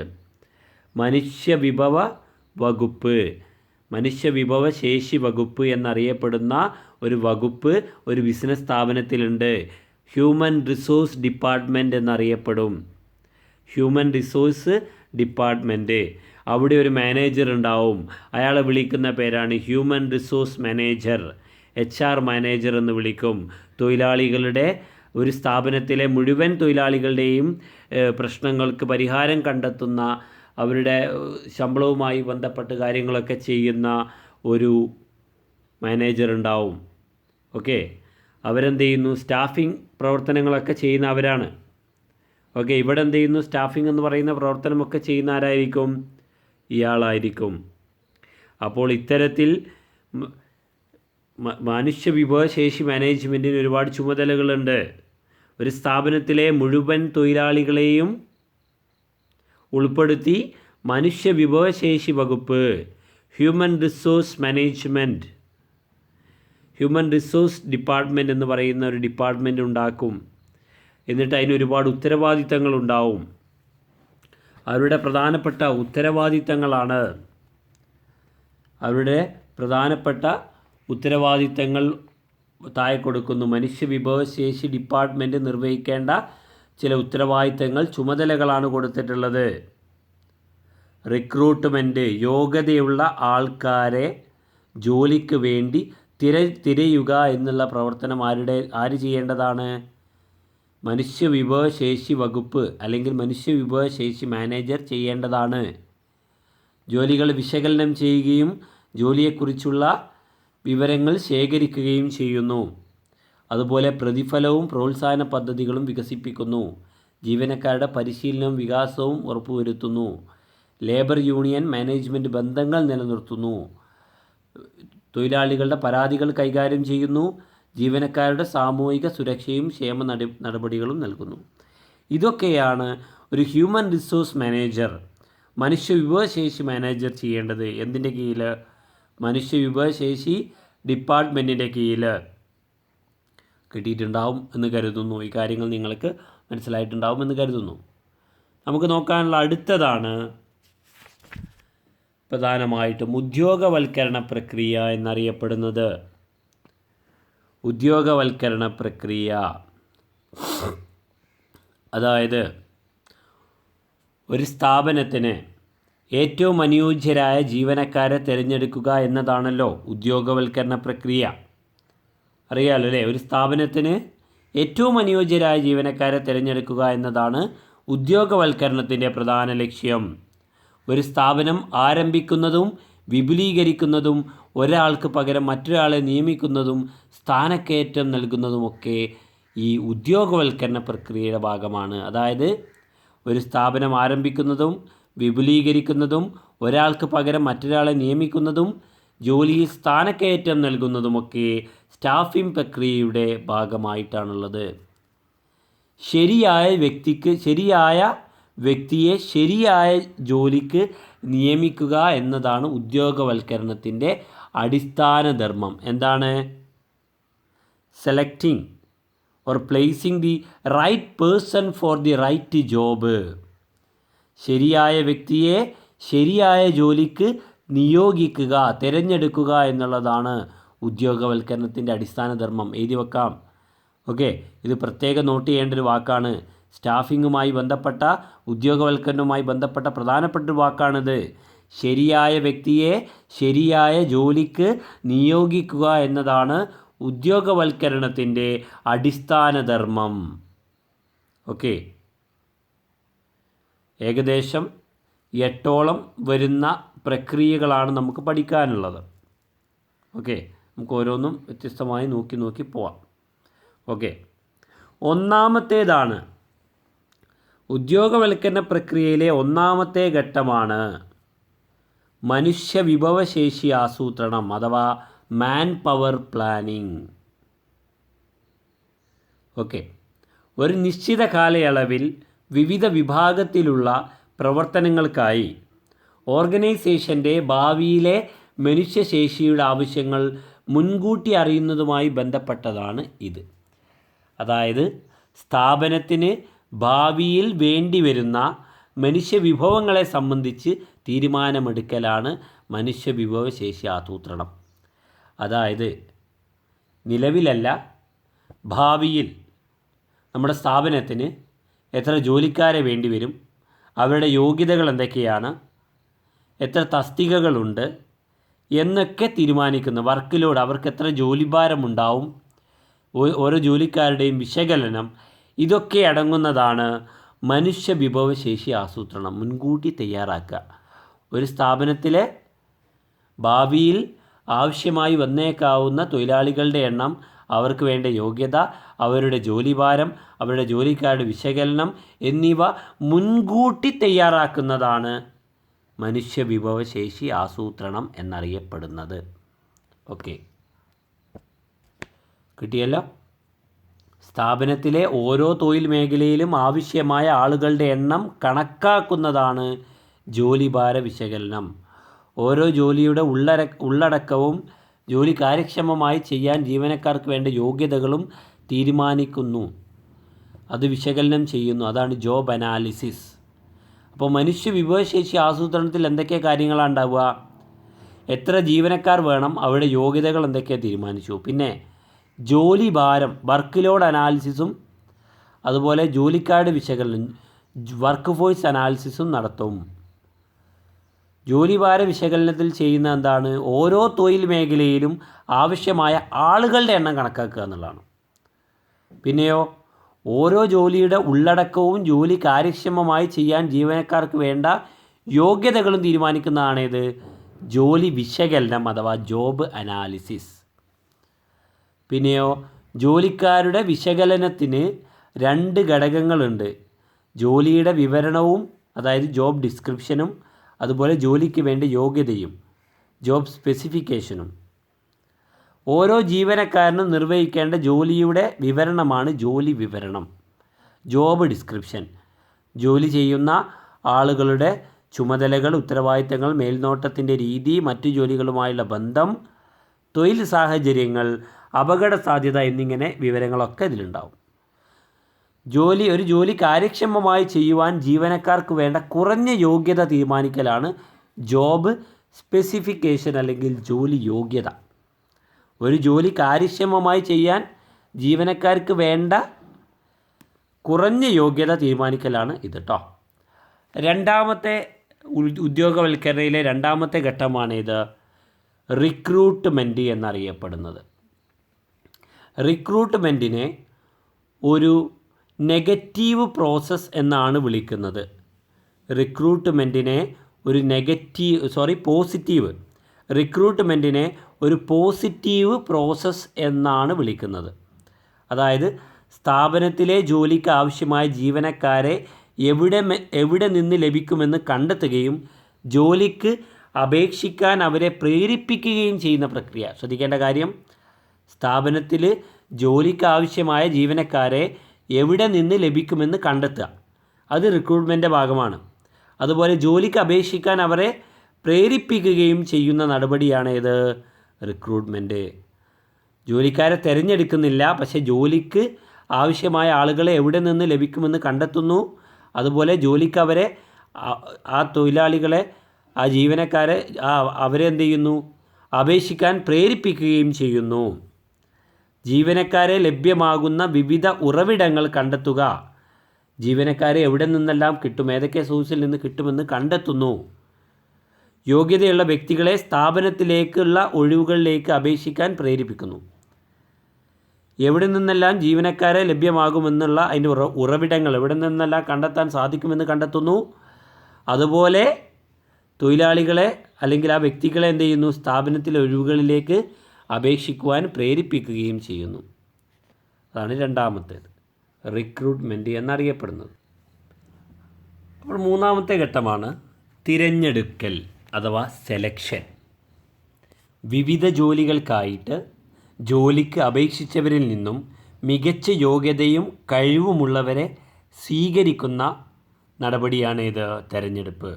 മനുഷ്യവിഭവശേഷി വകുപ്പ് എന്നറിയപ്പെടുന്ന ഒരു വകുപ്പ് ഒരു ബിസിനസ് സ്ഥാപനത്തിലുണ്ട്. ഹ്യൂമൻ റിസോഴ്സ് ഡിപ്പാർട്ട്മെൻറ്റ് എന്നറിയപ്പെടും. Human resource department. അവിടെ ഒരു മാനേജർ ഉണ്ടാവും. അയാളെ വിളിക്കുന്ന പേരാണ് human resource manager, HR manager എന്ന് വിളിക്കും. തൊഴിലാളികളുടെ, ഒരു സ്ഥാപനത്തിലെ മുഴുവൻ തൊഴിലാളികളുടെയും പ്രശ്നങ്ങൾക്ക് പരിഹാരം കണ്ടെത്തുന്ന, അവരുടെ ശമ്പളവുമായി ബന്ധപ്പെട്ട് കാര്യങ്ങളൊക്കെ ചെയ്യുന്ന ഒരു മാനേജർ ഉണ്ടാവും. ഓക്കെ, അവരെന്ത് ചെയ്യുന്നു? സ്റ്റാഫിംഗ് പ്രവർത്തനങ്ങളൊക്കെ ചെയ്യുന്ന അവരാണ്. ഓക്കെ, ഇവിടെ എന്ത് ചെയ്യുന്നു? സ്റ്റാഫിംഗ് എന്ന് പറയുന്ന പ്രവർത്തനമൊക്കെ ചെയ്യുന്ന ആരായിരിക്കും? ഇയാളായിരിക്കും. അപ്പോൾ ഇത്തരത്തിൽ മനുഷ്യ വിഭവശേഷി മാനേജ്മെൻറ്റിന് ഒരുപാട് ചുമതലകളുണ്ട്. ഒരു സ്ഥാപനത്തിലെ മുഴുവൻ തൊഴിലാളികളെയും ഉൾപ്പെടുത്തി മനുഷ്യ വിഭവശേഷി വകുപ്പ്, human resource management, human resource department എന്ന് പറയുന്ന ഒരു ഡിപ്പാർട്ട്മെൻറ്റ് ഉണ്ടാക്കും. എന്നിട്ട് അതിന് ഒരുപാട് ഉത്തരവാദിത്തങ്ങളുണ്ടാവും. അവരുടെ പ്രധാനപ്പെട്ട ഉത്തരവാദിത്തങ്ങൾ താഴെ കൊടുക്കുന്നു. മനുഷ്യ വിഭവശേഷി ഡിപ്പാർട്ട്മെൻറ്റ് നിർവഹിക്കേണ്ട ചില ഉത്തരവാദിത്തങ്ങൾ, ചുമതലകളാണ് കൊടുത്തിട്ടുള്ളത്. റിക്രൂട്ട്മെൻറ്റ്, യോഗ്യതയുള്ള ആൾക്കാരെ ജോലിക്ക് വേണ്ടി തിരയുക എന്നുള്ള പ്രവർത്തനം ആര് ചെയ്യേണ്ടതാണ്? മനുഷ്യ വിഭവശേഷി വകുപ്പ് അല്ലെങ്കിൽ മനുഷ്യ വിഭവശേഷി മാനേജർ ചെയ്യേണ്ടതാണ്. ജോലികൾ വിശകലനം ചെയ്യുകയും ജോലിയെക്കുറിച്ചുള്ള വിവരങ്ങൾ ശേഖരിക്കുകയും ചെയ്യുന്നു. അതുപോലെ പ്രതിഫലവും പ്രോത്സാഹന പദ്ധതികളും വികസിപ്പിക്കുന്നു. ജീവനക്കാരുടെ പരിശീലനവും വികാസവും ഉറപ്പുവരുത്തുന്നു. ലേബർ യൂണിയൻ മാനേജ്മെൻറ്റ് ബന്ധങ്ങൾ നിലനിർത്തുന്നു. തൊഴിലാളികളുടെ പരാതികൾ കൈകാര്യം ചെയ്യുന്നു. ജീവനക്കാരുടെ സാമൂഹിക സുരക്ഷയും ക്ഷേമ നടപടികളും നൽകുന്നു. ഇതൊക്കെയാണ് ഒരു ഹ്യൂമൻ റിസോഴ്സ് മാനേജർ, മനുഷ്യ വിഭവശേഷി മാനേജർ ചെയ്യേണ്ടത്. എന്തിൻ്റെ കീഴിൽ? മനുഷ്യ വിഭവശേഷി ഡിപ്പാർട്ട്മെൻറ്റിൻ്റെ കീഴിൽ. കിട്ടിയിട്ടുണ്ടാവും എന്ന് കരുതുന്നു. ഈ കാര്യങ്ങൾ നിങ്ങൾക്ക് മനസ്സിലായിട്ടുണ്ടാവും എന്ന് കരുതുന്നു. നമുക്ക് നോക്കാനുള്ള അടുത്തതാണ് പ്രധാനമായിട്ടും ഉദ്യോഗവൽക്കരണ പ്രക്രിയ എന്നറിയപ്പെടുന്നത്. ഉദ്യോഗവൽക്കരണ പ്രക്രിയ അതായത് ഒരു സ്ഥാപനത്തിന് ഏറ്റവും അനുയോജ്യരായ ജീവനക്കാരെ തിരഞ്ഞെടുക്കുക എന്നതാണല്ലോ ഉദ്യോഗവൽക്കരണ പ്രക്രിയ. അറിയാമല്ലോ അല്ലേ? ഒരു സ്ഥാപനത്തിന് ഏറ്റവും അനുയോജ്യരായ ജീവനക്കാരെ തിരഞ്ഞെടുക്കുക എന്നതാണ് ഉദ്യോഗവൽക്കരണത്തിൻ്റെ പ്രധാന ലക്ഷ്യം. ഒരു സ്ഥാപനം ആരംഭിക്കുന്നതും വിപുലീകരിക്കുന്നതും ഒരാൾക്ക് പകരം മറ്റൊരാളെ നിയമിക്കുന്നതും സ്ഥാനക്കയറ്റം നൽകുന്നതുമൊക്കെ ഈ ഉദ്യോഗവൽക്കരണ പ്രക്രിയയുടെ ഭാഗമാണ്. അതായത് ഒരു സ്ഥാപനം ആരംഭിക്കുന്നതും വിപുലീകരിക്കുന്നതും ഒരാൾക്ക് പകരം മറ്റൊരാളെ നിയമിക്കുന്നതും ജോലിയിൽ സ്ഥാനക്കയറ്റം നൽകുന്നതുമൊക്കെ സ്റ്റാഫിംഗ് പ്രക്രിയയുടെ ഭാഗമായിട്ടാണുള്ളത്. ശരിയായ വ്യക്തിയെ ശരിയായ ജോലിക്ക് നിയമിക്കുക എന്നതാണ് ഉദ്യോഗവൽക്കരണത്തിൻ്റെ അടിസ്ഥാന ധർമ്മം. എന്താണ്? Selecting or placing the right person for the right job. ശരിയായ വ്യക്തിയെ ശരിയായ ജോലിക്ക് നിയോഗിക്കുക, തിരഞ്ഞെടുക്കുക എന്നുള്ളതാണ് ഉദ്യോഗവൽക്കരണത്തിൻ്റെ അടിസ്ഥാന ധർമ്മം. എഴുതി വെക്കാം. ഓക്കെ, ഇത് പ്രത്യേകം നോട്ട് ചെയ്യേണ്ട ഒരു വാക്കാണ്. സ്റ്റാഫിങ്ങുമായി ബന്ധപ്പെട്ട, ഉദ്യോഗവൽക്കരണവുമായി ബന്ധപ്പെട്ട പ്രധാനപ്പെട്ട ഒരു വാക്കാണിത്. ശരിയായ വ്യക്തിയെ ശരിയായ ജോലിക്ക് നിയോഗിക്കുക എന്നതാണ് ഉദ്യോഗവൽക്കരണത്തിൻ്റെ അടിസ്ഥാന ധർമ്മം. ഓക്കെ, ഏകദേശം 8ഓളം വരുന്ന പ്രക്രിയകളാണ് നമുക്ക് പഠിക്കാനുള്ളത്. ഓക്കെ, നമുക്ക് ഓരോന്നും വ്യത്യസ്തമായി നോക്കി പോവാം. ഓക്കെ, ഒന്നാമത്തേതാണ് ഉദ്യോഗവൽക്കരണ പ്രക്രിയയിലെ ഒന്നാമത്തെ ഘട്ടമാണ് മനുഷ്യ വിഭവശേഷി ആസൂത്രണം അഥവാ മാൻ പവർ പ്ലാനിങ്. ഓക്കെ, ഒരു നിശ്ചിത കാലയളവിൽ വിവിധ വിഭാഗത്തിലുള്ള പ്രവർത്തനങ്ങൾക്കായി ഓർഗനൈസേഷൻ്റെ ഭാവിയിലെ മനുഷ്യശേഷിയുടെ ആവശ്യങ്ങൾ മുൻകൂട്ടി അറിയുന്നതുമായി ബന്ധപ്പെട്ടതാണ് ഇത്. അതായത് സ്ഥാപനത്തിന് ഭാവിയിൽ വേണ്ടി വരുന്ന മനുഷ്യവിഭവങ്ങളെ സംബന്ധിച്ച് തീരുമാനമെടുക്കലാണ് മനുഷ്യവിഭവശേഷി ആസൂത്രണം. അതായത് നിലവിലല്ല, ഭാവിയിൽ നമ്മുടെ സ്ഥാപനത്തിന് എത്ര ജോലിക്കാരെ വേണ്ടി വരും, അവരുടെ യോഗ്യതകൾ എന്തൊക്കെയാണ്, എത്ര തസ്തികകളുണ്ട് എന്നൊക്കെ തീരുമാനിക്കുന്ന വർക്ക് ലോഡ്, അവർക്ക് എത്ര ജോലിഭാരമുണ്ടാവും, ഓരോ ജോലിക്കാരുടെയും വിശകലനം, ഇതൊക്കെ അടങ്ങുന്നതാണ് മനുഷ്യ വിഭവശേഷി ആസൂത്രണം. മുൻകൂട്ടി തയ്യാറാക്കുക. ഒരു സ്ഥാപനത്തിലെ ഭാവിയിൽ ആവശ്യമായി വന്നേക്കാവുന്ന തൊഴിലാളികളുടെ എണ്ണം, അവർക്ക് വേണ്ട യോഗ്യത, അവരുടെ ജോലിഭാരം, അവരുടെ ജോലിക്കാരുടെ വിശകലനം എന്നിവ മുൻകൂട്ടി തയ്യാറാക്കുന്നതാണ് മനുഷ്യ വിഭവശേഷി ആസൂത്രണം എന്നറിയപ്പെടുന്നത്. ഓക്കെ, കിട്ടിയല്ലോ. സ്ഥാപനത്തിലെ ഓരോ തൊഴിൽ മേഖലയിലും ആവശ്യമായ ആളുകളുടെ എണ്ണം കണക്കാക്കുന്നതാണ് ജോലിഭാര വിശകലനം. ഓരോ ജോലിയുടെ ഉള്ളടക്കവും ജോലി കാര്യക്ഷമമായി ചെയ്യാൻ ജീവനക്കാർക്ക് വേണ്ട യോഗ്യതകളും തീരുമാനിക്കുന്നു, അത് വിശകലനം ചെയ്യുന്നു. അതാണ് ജോബ് അനാലിസിസ്. അപ്പോൾ മനുഷ്യ വിഭവശേഷി ആസൂത്രണത്തിൽ എന്തൊക്കെ കാര്യങ്ങളാണ് ഉണ്ടാവുക? എത്ര ജീവനക്കാർ വേണം, അവരുടെ യോഗ്യതകൾ എന്തൊക്കെയാണ് തീരുമാനിച്ചു. പിന്നെ ജോലി ഭാരം, വർക്ക് ലോഡ് അനാലിസിസും അതുപോലെ ജോലിക്കാരുടെ വിശകലനം, വർക്ക് ഫോഴ്സ് അനാലിസിസും നടത്തും. ജോലിഭാര വിശകലനത്തിൽ ചെയ്യുന്ന എന്താണ്? ഓരോ തൊഴിൽ മേഖലയിലും ആവശ്യമായ ആളുകളുടെ എണ്ണം കണക്കാക്കുക എന്നുള്ളതാണ്. പിന്നെയോ ഓരോ ജോലിയുടെ ഉള്ളടക്കവും ജോലി കാര്യക്ഷമമായി ചെയ്യാൻ ജീവനക്കാർക്ക് വേണ്ട യോഗ്യതകളും തീരുമാനിക്കുന്നതാണേത്? ജോലി വിശകലനം അഥവാ ജോബ് അനാലിസിസ്. പിന്നെയോ ജോലിക്കാരുടെ വിശകലനത്തിന് 2 ഘടകങ്ങളുണ്ട്. ജോലിയുടെ വിവരണവും അതായത് ജോബ് ഡിസ്ക്രിപ്ഷനും, അതുപോലെ ജോലിക്ക് വേണ്ട യോഗ്യതയും ജോബ് സ്പെസിഫിക്കേഷനും. ഓരോ ജീവനക്കാരനും നിർവഹിക്കേണ്ട ജോലിയുടെ വിവരണമാണ് ജോലി വിവരണം, ജോബ് ഡിസ്ക്രിപ്ഷൻ. ജോലി ചെയ്യുന്ന ആളുകളുടെ ചുമതലകൾ, ഉത്തരവാദിത്തങ്ങൾ, മേൽനോട്ടത്തിൻ്റെ രീതി, മറ്റു ജോലികളുമായുള്ള ബന്ധം, തൊഴിൽ സാഹചര്യങ്ങൾ, അപകട സാധ്യത എന്നിങ്ങനെ വിവരങ്ങളൊക്കെ ഇതിലുണ്ടാവും. ഒരു ജോലി കാര്യക്ഷമമായി ചെയ്യുവാൻ ജീവനക്കാർക്ക് വേണ്ട കുറഞ്ഞ യോഗ്യത തീരുമാനിക്കലാണ് ജോബ് സ്പെസിഫിക്കേഷൻ അല്ലെങ്കിൽ ജോലി യോഗ്യത. ഒരു ജോലി കാര്യക്ഷമമായി ചെയ്യാൻ ജീവനക്കാർക്ക് വേണ്ട കുറഞ്ഞ യോഗ്യത തീരുമാനിക്കലാണ് ഇത് കേട്ടോ. രണ്ടാമത്തെ ഉദ്യോഗവൽക്കരണയിലെ രണ്ടാമത്തെ ഘട്ടമാണ് ഇത് റിക്രൂട്ട്മെൻറ്റ് എന്നറിയപ്പെടുന്നത്. റിക്രൂട്ട്മെൻറ്റിനെ ഒരു നെഗറ്റീവ് പ്രോസസ്സ് എന്നാണ് വിളിക്കുന്നത്. റിക്രൂട്ട്മെൻറ്റിനെ ഒരു റിക്രൂട്ട്മെൻറ്റിനെ ഒരു പോസിറ്റീവ് പ്രോസസ്സ് എന്നാണ് വിളിക്കുന്നത്. അതായത് സ്ഥാപനത്തിലെ ജോലിക്ക് ആവശ്യമായ ജീവനക്കാരെ എവിടെ നിന്ന് ലഭിക്കുമെന്ന് കണ്ടെത്തുകയും ജോലിക്ക് അപേക്ഷിക്കാൻ അവരെ പ്രേരിപ്പിക്കുകയും ചെയ്യുന്ന പ്രക്രിയ. ശ്രദ്ധിക്കേണ്ട കാര്യം, സ്ഥാപനത്തിൽ ജോലിക്ക് ആവശ്യമായ ജീവനക്കാരെ എവിടെ നിന്ന് ലഭിക്കുമെന്ന് കണ്ടെത്തുക. അത് റിക്രൂട്ട്മെൻറ്റിൻ്റെ ഭാഗമാണ്. അതുപോലെ ജോലിക്ക് അപേക്ഷിക്കാൻ അവരെ പ്രേരിപ്പിക്കുകയും ചെയ്യുന്ന നടപടിയാണ് ഇത് റിക്രൂട്ട്മെൻറ്റ്. ജോലിക്കാരെ തിരഞ്ഞെടുക്കുന്നില്ല, പക്ഷേ ജോലിക്ക് ആവശ്യമായ ആളുകളെ എവിടെ നിന്ന് ലഭിക്കുമെന്ന് കണ്ടെത്തുന്നു. അതുപോലെ ജോലിക്ക് അവരെ ആ തൊഴിലാളികളെ, ആ ജീവനക്കാരെ അവരെ എന്ത് ചെയ്യുന്നു, അപേക്ഷിക്കാൻ പ്രേരിപ്പിക്കുകയും ചെയ്യുന്നു. ജീവനക്കാരെ ലഭ്യമാകുന്ന വിവിധ ഉറവിടങ്ങൾ കണ്ടെത്തുക. ജീവനക്കാരെ എവിടെ നിന്നെല്ലാം കിട്ടും, ഏതൊക്കെ സോഴ്സിൽ നിന്ന് കിട്ടുമെന്ന് കണ്ടെത്തുന്നു. യോഗ്യതയുള്ള വ്യക്തികളെ സ്ഥാപനത്തിലേക്കുള്ള ഒഴിവുകളിലേക്ക് അപേക്ഷിക്കാൻ പ്രേരിപ്പിക്കുന്നു. എവിടെ നിന്നെല്ലാം ജീവനക്കാരെ ലഭ്യമാകുമെന്നുള്ള അതിൻ്റെ ഉറവിടങ്ങൾ എവിടെ നിന്നെല്ലാം കണ്ടെത്താൻ സാധിക്കുമെന്ന് കണ്ടെത്തുന്നു. അതുപോലെ തൊഴിലാളികളെ അല്ലെങ്കിൽ ആ വ്യക്തികളെ എന്ത് ചെയ്യുന്നു, സ്ഥാപനത്തിലെ ഒഴിവുകളിലേക്ക് അപേക്ഷിക്കുവാൻ പ്രേരിപ്പിക്കുകയും ചെയ്യുന്നു. അതാണ് രണ്ടാമത്തേത്, റിക്രൂട്ട്മെൻറ്റ് എന്നറിയപ്പെടുന്നത്. അപ്പോൾ മൂന്നാമത്തെ ഘട്ടമാണ് തിരഞ്ഞെടുക്കൽ അഥവാ സെലക്ഷൻ. വിവിധ ജോലികൾക്കായിട്ട് ജോലിക്ക് അപേക്ഷിച്ചവരിൽ നിന്നും മികച്ച യോഗ്യതയും കഴിവുമുള്ളവരെ സ്വീകരിക്കുന്ന നടപടിയാണ് ഇത് തിരഞ്ഞെടുപ്പ്.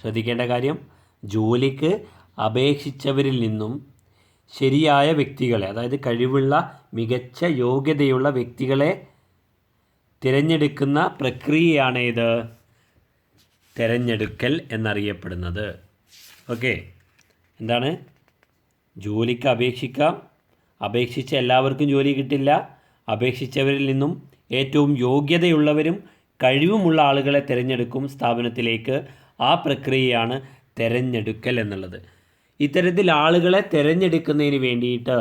ശ്രദ്ധിക്കേണ്ട കാര്യം, ജോലിക്ക് അപേക്ഷിച്ചവരിൽ നിന്നും ശരിയായ വ്യക്തികളെ, അതായത് കഴിവുള്ള മികച്ച യോഗ്യതയുള്ള വ്യക്തികളെ തിരഞ്ഞെടുക്കുന്ന പ്രക്രിയയാണ് ഇത് തിരഞ്ഞെടുക്കൽ എന്നറിയപ്പെടുന്നത്. ഓക്കെ, എന്താണ്? ജോലിക്ക് അപേക്ഷിക്കാം, അപേക്ഷിച്ച എല്ലാവർക്കും ജോലി കിട്ടില്ല. അപേക്ഷിച്ചവരിൽ നിന്നും ഏറ്റവും യോഗ്യതയുള്ളവരും കഴിവുമുള്ള ആളുകളെ തിരഞ്ഞെടുക്കും സ്ഥാപനത്തിലേക്ക്. ആ പ്രക്രിയയാണ് തിരഞ്ഞെടുക്കൽ എന്നുള്ളത്. ഇത്തരത്തിൽ ആളുകളെ തിരഞ്ഞെടുക്കുന്നതിന് വേണ്ടിയിട്ട്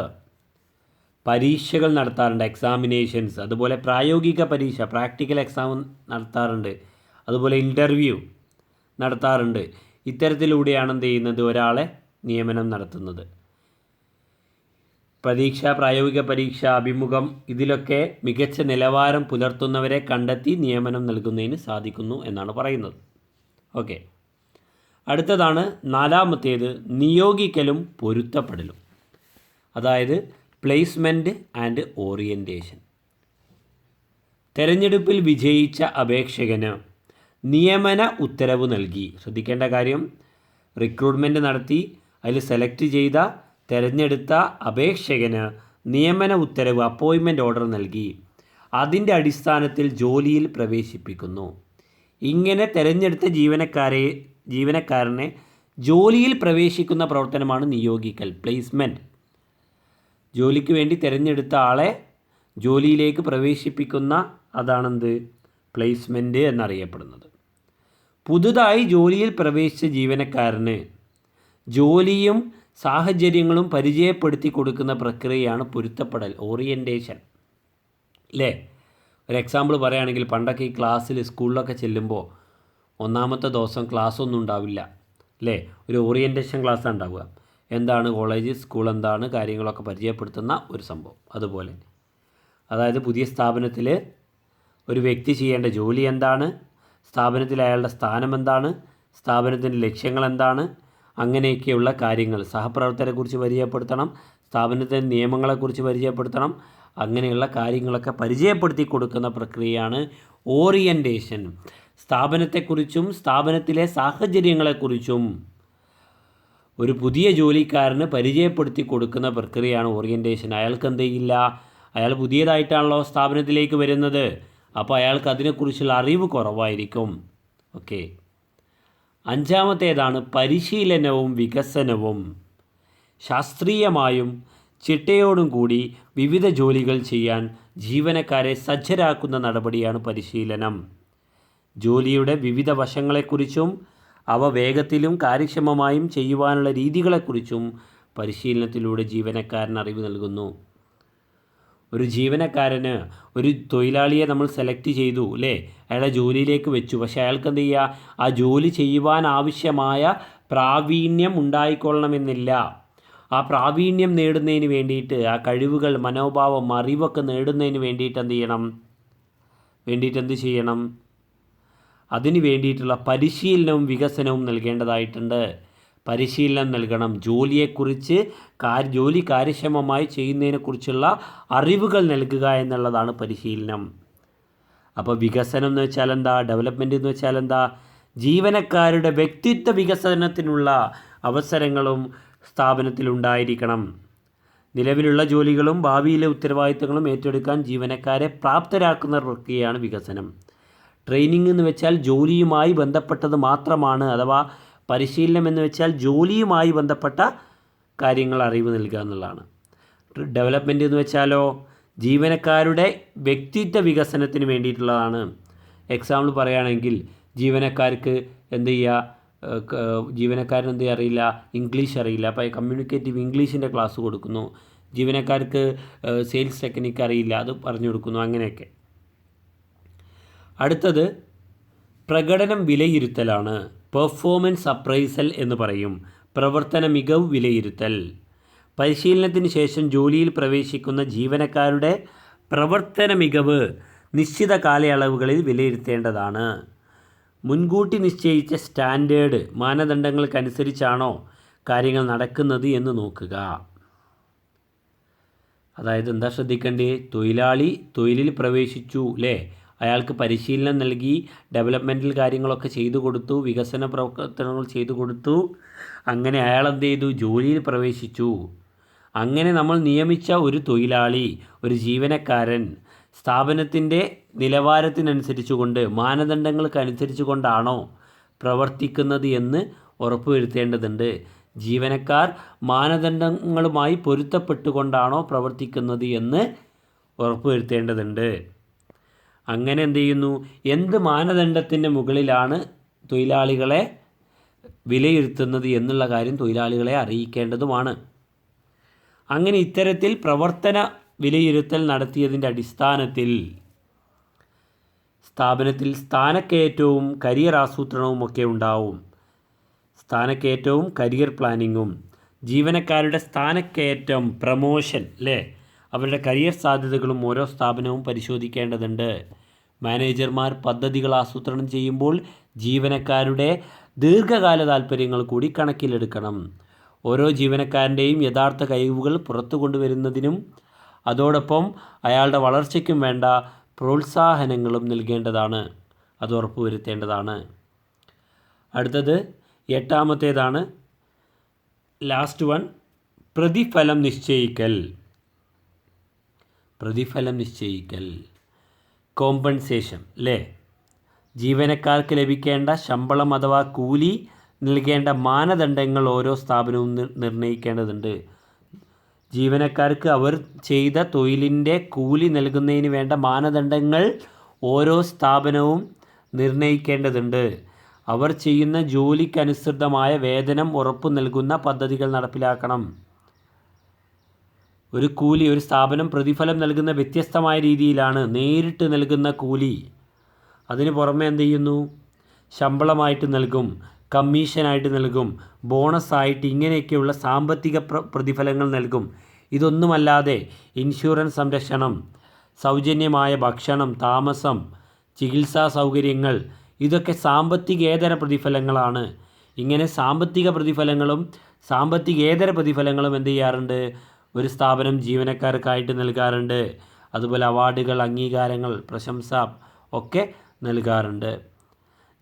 പരീക്ഷകൾ നടത്താറുണ്ട്, എക്സാമിനേഷൻസ്. അതുപോലെ പ്രായോഗിക പരീക്ഷ, പ്രാക്ടിക്കൽ എക്സാം നടത്താറുണ്ട്. അതുപോലെ ഇൻ്റർവ്യൂ നടത്താറുണ്ട്. ഇത്തരത്തിലൂടെയാണ് എന്ത് ചെയ്യുന്നത്, ഒരാളെ നിയമനം നടത്തുന്നത്. പരീക്ഷ, പ്രായോഗിക പരീക്ഷ, അഭിമുഖം, ഇതിലൊക്കെ മികച്ച നിലവാരം പുലർത്തുന്നവരെ കണ്ടെത്തി നിയമനം നൽകുന്നതിന് സാധിക്കുന്നു എന്നാണ് പറയുന്നത്. ഓക്കെ, അടുത്തതാണ് നാലാമത്തേത് നിയോഗിക്കലും പൊരുത്തപ്പെടലും, അതായത് പ്ലേസ്മെൻറ്റ് ആൻഡ് ഓറിയൻറ്റേഷൻ. തെരഞ്ഞെടുപ്പിൽ വിജയിച്ച അപേക്ഷകന് നിയമന ഉത്തരവ് നൽകി. ശ്രദ്ധിക്കേണ്ട കാര്യം, റിക്രൂട്ട്മെൻറ്റ് നടത്തി അതിൽ സെലക്ട് ചെയ്ത തിരഞ്ഞെടുത്ത അപേക്ഷകന് നിയമന ഉത്തരവ്, അപ്പോയിൻമെൻറ്റ് ഓർഡർ നൽകി. അതിൻ്റെ അടിസ്ഥാനത്തിൽ ജോലിയിൽ പ്രവേശിപ്പിക്കുന്നു. ഇങ്ങനെ തിരഞ്ഞെടുത്ത ജീവനക്കാരനെ ജോലിയിൽ പ്രവേശിക്കുന്ന പ്രവർത്തനമാണ് നിയോഗിക്കൽ, പ്ലേസ്മെൻറ്റ്. ജോലിക്ക് വേണ്ടി തിരഞ്ഞെടുത്ത ആളെ ജോലിയിലേക്ക് പ്രവേശിപ്പിക്കുന്ന അതാണെന്ത്, പ്ലേസ്മെൻറ്റ് എന്നറിയപ്പെടുന്നത്. പുതുതായി ജോലിയിൽ പ്രവേശിച്ച ജീവനക്കാരന് ജോലിയും സാഹചര്യങ്ങളും പരിചയപ്പെടുത്തി കൊടുക്കുന്ന പ്രക്രിയയാണ് പൊരുത്തപ്പെടൽ, ഓറിയൻറ്റേഷൻ. അല്ലേ? ഒരു എക്സാമ്പിൾ പറയുകയാണെങ്കിൽ, പണ്ടൊക്കെ ഈ ക്ലാസ്സിൽ സ്കൂളിലൊക്കെ ചെല്ലുമ്പോൾ ഒന്നാമത്തെ ദിവസം ക്ലാസ്സൊന്നും ഉണ്ടാവില്ല, അല്ലേ? ഒരു ഓറിയൻറ്റേഷൻ ക്ലാസ് ഉണ്ടാവുക. എന്താണ് കോളേജ്, സ്കൂൾ എന്താണ്, കാര്യങ്ങളൊക്കെ പരിചയപ്പെടുത്തുന്ന ഒരു സംഭവം. അതുപോലെ അതായത് പുതിയ സ്ഥാപനത്തിൽ ഒരു വ്യക്തി ചെയ്യേണ്ട ജോലി എന്താണ്, സ്ഥാപനത്തിൽ അയാളുടെ സ്ഥാനം എന്താണ്, സ്ഥാപനത്തിൻ്റെ ലക്ഷ്യങ്ങൾ എന്താണ്, അങ്ങനെയൊക്കെയുള്ള കാര്യങ്ങൾ. സഹപ്രവർത്തകരെക്കുറിച്ച് പരിചയപ്പെടുത്തണം, സ്ഥാപനത്തിൻ്റെ നിയമങ്ങളെക്കുറിച്ച് പരിചയപ്പെടുത്തണം. അങ്ങനെയുള്ള കാര്യങ്ങളൊക്കെ പരിചയപ്പെടുത്തി കൊടുക്കുന്ന പ്രക്രിയയാണ് ഓറിയൻറ്റേഷൻ. സ്ഥാപനത്തെക്കുറിച്ചും സ്ഥാപനത്തിലെ സാഹചര്യങ്ങളെക്കുറിച്ചും ഒരു പുതിയ ജോലിക്കാരന് പരിചയപ്പെടുത്തി കൊടുക്കുന്ന പ്രക്രിയയാണ് ഓറിയൻറ്റേഷൻ. അയാൾക്ക് എന്ത് ചെയ്യില്ല, അയാൾ പുതിയതായിട്ടാണല്ലോ സ്ഥാപനത്തിലേക്ക് വരുന്നത്, അപ്പോൾ അയാൾക്ക് അതിനെക്കുറിച്ചുള്ള അറിവ് കുറവായിരിക്കും. ഓക്കെ, അഞ്ചാമത്തേതാണ് പരിശീലനവും വികസനവും. ശാസ്ത്രീയമായും ചിട്ടയോടും കൂടി വിവിധ ജോലികൾ ചെയ്യാൻ ജീവനക്കാരെ സജ്ജരാക്കുന്ന നടപടിയാണ് പരിശീലനം. ജോലിയുടെ വിവിധ വശങ്ങളെക്കുറിച്ചും അവ വേഗത്തിലും കാര്യക്ഷമമായും ചെയ്യുവാനുള്ള രീതികളെക്കുറിച്ചും പരിശീലനത്തിലൂടെ ജീവനക്കാരന് അറിവ് നൽകുന്നു. ഒരു ജീവനക്കാരന്, ഒരു തൊഴിലാളിയെ നമ്മൾ സെലക്ട് ചെയ്തു, അല്ലേ? അയാളെ ജോലിയിലേക്ക് വെച്ചു. പക്ഷേ അയാൾക്ക് എന്ത് ചെയ്യുക, ആ ജോലി ചെയ്യുവാൻ ആവശ്യമായ പ്രാവീണ്യം ഉണ്ടായിക്കൊള്ളണമെന്നില്ല. ആ പ്രാവീണ്യം നേടുന്നതിന് വേണ്ടിയിട്ട്, ആ കഴിവുകൾ, മനോഭാവം, അറിവൊക്കെ നേടുന്നതിന് വേണ്ടിയിട്ട് എന്ത് ചെയ്യണം? അതിന് വേണ്ടിയിട്ടുള്ള പരിശീലനവും വികസനവും നൽകേണ്ടതായിട്ടുണ്ട്. പരിശീലനം നൽകണം. ജോലിയെക്കുറിച്ച് ജോലി കാര്യക്ഷമമായി ചെയ്യുന്നതിനെക്കുറിച്ചുള്ള അറിവുകൾ നൽകുക എന്നുള്ളതാണ് പരിശീലനം. അപ്പോൾ വികസനം എന്ന് വെച്ചാൽ എന്താ? ഡെവലപ്മെൻറ്റ് എന്ന് വെച്ചാൽ എന്താ? ജീവനക്കാരുടെ വ്യക്തിത്വ വികസനത്തിനുള്ള അവസരങ്ങളും സ്ഥാപനത്തിലുണ്ടായിരിക്കണം. നിലവിലുള്ള ജോലികളും ഭാവിയിലെ ഉത്തരവാദിത്തങ്ങളും ഏറ്റെടുക്കാൻ ജീവനക്കാരെ പ്രാപ്തരാക്കുന്ന പ്രക്രിയയാണ് വികസനം. ട്രെയിനിങ് എന്ന് വെച്ചാൽ ജോലിയുമായി ബന്ധപ്പെട്ടത് മാത്രമാണ്. അഥവാ പരിശീലനം എന്ന് വെച്ചാൽ ജോലിയുമായി ബന്ധപ്പെട്ട കാര്യങ്ങൾ അറിവ് നൽകുക എന്നുള്ളതാണ്. ഡെവലപ്മെൻറ്റ് എന്ന് വെച്ചാലോ ജീവനക്കാരുടെ വ്യക്തിത്വ വികസനത്തിന് വേണ്ടിയിട്ടുള്ളതാണ്. എക്സാമ്പിൾ പറയുകയാണെങ്കിൽ ജീവനക്കാർക്ക് എന്ത് ചെയ്യുക, ജീവനക്കാരന് എന്ത് അറിയില്ല, ഇംഗ്ലീഷ് അറിയില്ല, അപ്പോൾ കമ്മ്യൂണിക്കേറ്റീവ് ഇംഗ്ലീഷിൻ്റെ ക്ലാസ് കൊടുക്കുന്നു. ജീവനക്കാർക്ക് സെയിൽസ് ടെക്നിക്ക് അറിയില്ല, അത് പറഞ്ഞു കൊടുക്കുന്നു. അങ്ങനെയൊക്കെ. അടുത്തത് പ്രകടനം വിലയിരുത്തലാണ്. പെർഫോമൻസ് അപ്രൈസൽ എന്ന് പറയും. പ്രവർത്തന മികവ് വിലയിരുത്തൽ. പരിശീലനത്തിന് ശേഷം ജോലിയിൽ പ്രവേശിക്കുന്ന ജീവനക്കാരുടെ പ്രവർത്തന മികവ് നിശ്ചിത കാലയളവുകളിൽ വിലയിരുത്തേണ്ടതാണ്. മുൻകൂട്ടി നിശ്ചയിച്ച സ്റ്റാൻഡേർഡ് മാനദണ്ഡങ്ങൾക്കനുസരിച്ചാണോ കാര്യങ്ങൾ നടക്കുന്നത് എന്ന് നോക്കുക. അതായത് എന്താ ശ്രദ്ധിക്കേണ്ടത്? തൊഴിലാളി തൊഴിലിൽ പ്രവേശിച്ചു അല്ലേ, അയാൾക്ക് പരിശീലനം നൽകി, ഡെവലപ്മെൻറ്റൽ കാര്യങ്ങളൊക്കെ ചെയ്തു കൊടുത്തു, വികസന പ്രവർത്തനങ്ങൾ ചെയ്തു കൊടുത്തു. അങ്ങനെ അയാൾ എന്ത് ചെയ്തു? ജോലിയിൽ പ്രവേശിച്ചു. അങ്ങനെ നമ്മൾ നിയമിച്ച ഒരു തൊഴിലാളി, ഒരു ജീവനക്കാരൻ സ്ഥാപനത്തിൻ്റെ നിലവാരത്തിനനുസരിച്ച് കൊണ്ട്, മാനദണ്ഡങ്ങൾക്കനുസരിച്ച് കൊണ്ടാണോ പ്രവർത്തിക്കുന്നത് എന്ന് ഉറപ്പുവരുത്തേണ്ടതുണ്ട്. ജീവനക്കാർ മാനദണ്ഡങ്ങളുമായി പൊരുത്തപ്പെട്ടുകൊണ്ടാണോ പ്രവർത്തിക്കുന്നത് എന്ന് ഉറപ്പുവരുത്തേണ്ടതുണ്ട്. അങ്ങനെ എന്ത് ചെയ്യുന്നു? എന്ത് മാനദണ്ഡത്തിൻ്റെ മുകളിലാണ് തൊഴിലാളികളെ വിലയിരുത്തുന്നത് എന്നുള്ള കാര്യം തൊഴിലാളികളെ അറിയിക്കേണ്ടതുമാണ്. അങ്ങനെ ഇത്തരത്തിൽ പ്രവർത്തന വിലയിരുത്തൽ നടത്തിയതിൻ്റെ അടിസ്ഥാനത്തിൽ സ്ഥാപനത്തിൽ സ്ഥാനക്കയറ്റവും കരിയർ ആസൂത്രണവും ഒക്കെ ഉണ്ടാവും. സ്ഥാനക്കയറ്റവും കരിയർ പ്ലാനിങ്ങും. ജീവനക്കാരുടെ സ്ഥാനക്കയറ്റം, പ്രമോഷൻ അല്ലേ, അവരുടെ കരിയർ സാധ്യതകളും ഓരോ സ്ഥാപനവും പരിശോധിക്കേണ്ടതുണ്ട്. മാനേജർമാർ പദ്ധതികൾ ആസൂത്രണം ചെയ്യുമ്പോൾ ജീവനക്കാരുടെ ദീർഘകാല താൽപ്പര്യങ്ങൾ കൂടി കണക്കിലെടുക്കണം. ഓരോ ജീവനക്കാരൻ്റെയും യഥാർത്ഥ കഴിവുകൾ പുറത്തു കൊണ്ടുവരുന്നതിനും അതോടൊപ്പം അയാളുടെ വളർച്ചയ്ക്കും വേണ്ട പ്രോത്സാഹനങ്ങളും നൽകേണ്ടതാണ്. അത് ഉറപ്പുവരുത്തേണ്ടതാണ്. അടുത്തത് 8ാമത്തേതാണ്, ലാസ്റ്റ് വൺ, പ്രതിഫലം നിശ്ചയിക്കൽ. പ്രതിഫലം നിശ്ചയിക്കൽ, കോമ്പൻസേഷൻ അല്ലേ. ജീവനക്കാർക്ക് ലഭിക്കേണ്ട ശമ്പളം അഥവാ കൂലി നൽകേണ്ട മാനദണ്ഡങ്ങൾ ഓരോ സ്ഥാപനവും നിർണ്ണയിക്കേണ്ടതുണ്ട്. ജീവനക്കാർക്ക് അവർ ചെയ്ത തൊഴിലിൻ്റെ കൂലി നൽകുന്നതിന് വേണ്ട മാനദണ്ഡങ്ങൾ ഓരോ സ്ഥാപനവും നിർണ്ണയിക്കേണ്ടതുണ്ട്. അവർ ചെയ്യുന്ന ജോലിക്കനുസൃതമായ വേതനം ഉറപ്പു നൽകുന്ന പദ്ധതികൾ നടപ്പിലാക്കണം. ഒരു സ്ഥാപനം പ്രതിഫലം നൽകുന്ന വ്യത്യസ്തമായ രീതിയിലാണ്. നേരിട്ട് നൽകുന്ന കൂലി, അതിന് പുറമെ എന്ത് ചെയ്യുന്നു? ശമ്പളമായിട്ട് നൽകും, കമ്മീഷനായിട്ട് നൽകും, ബോണസായിട്ട്, ഇങ്ങനെയൊക്കെയുള്ള സാമ്പത്തിക പ്രതിഫലങ്ങൾ നൽകും. ഇതൊന്നുമല്ലാതെ ഇൻഷുറൻസ് സംരക്ഷണം, സൗജന്യമായ ഭക്ഷണം, താമസം, ചികിത്സാ സൗകര്യങ്ങൾ, ഇതൊക്കെ സാമ്പത്തികേതര പ്രതിഫലങ്ങളാണ്. ഇങ്ങനെ സാമ്പത്തികേതര പ്രതിഫലങ്ങളും എന്ത് ചെയ്യാറുണ്ട്? ഒരു സ്ഥാപനം ജീവനക്കാർക്കായിട്ട് നൽകാറുണ്ട്. അതുപോലെ അവാർഡുകൾ, അംഗീകാരങ്ങൾ, പ്രശംസ ഒക്കെ നൽകാറുണ്ട്.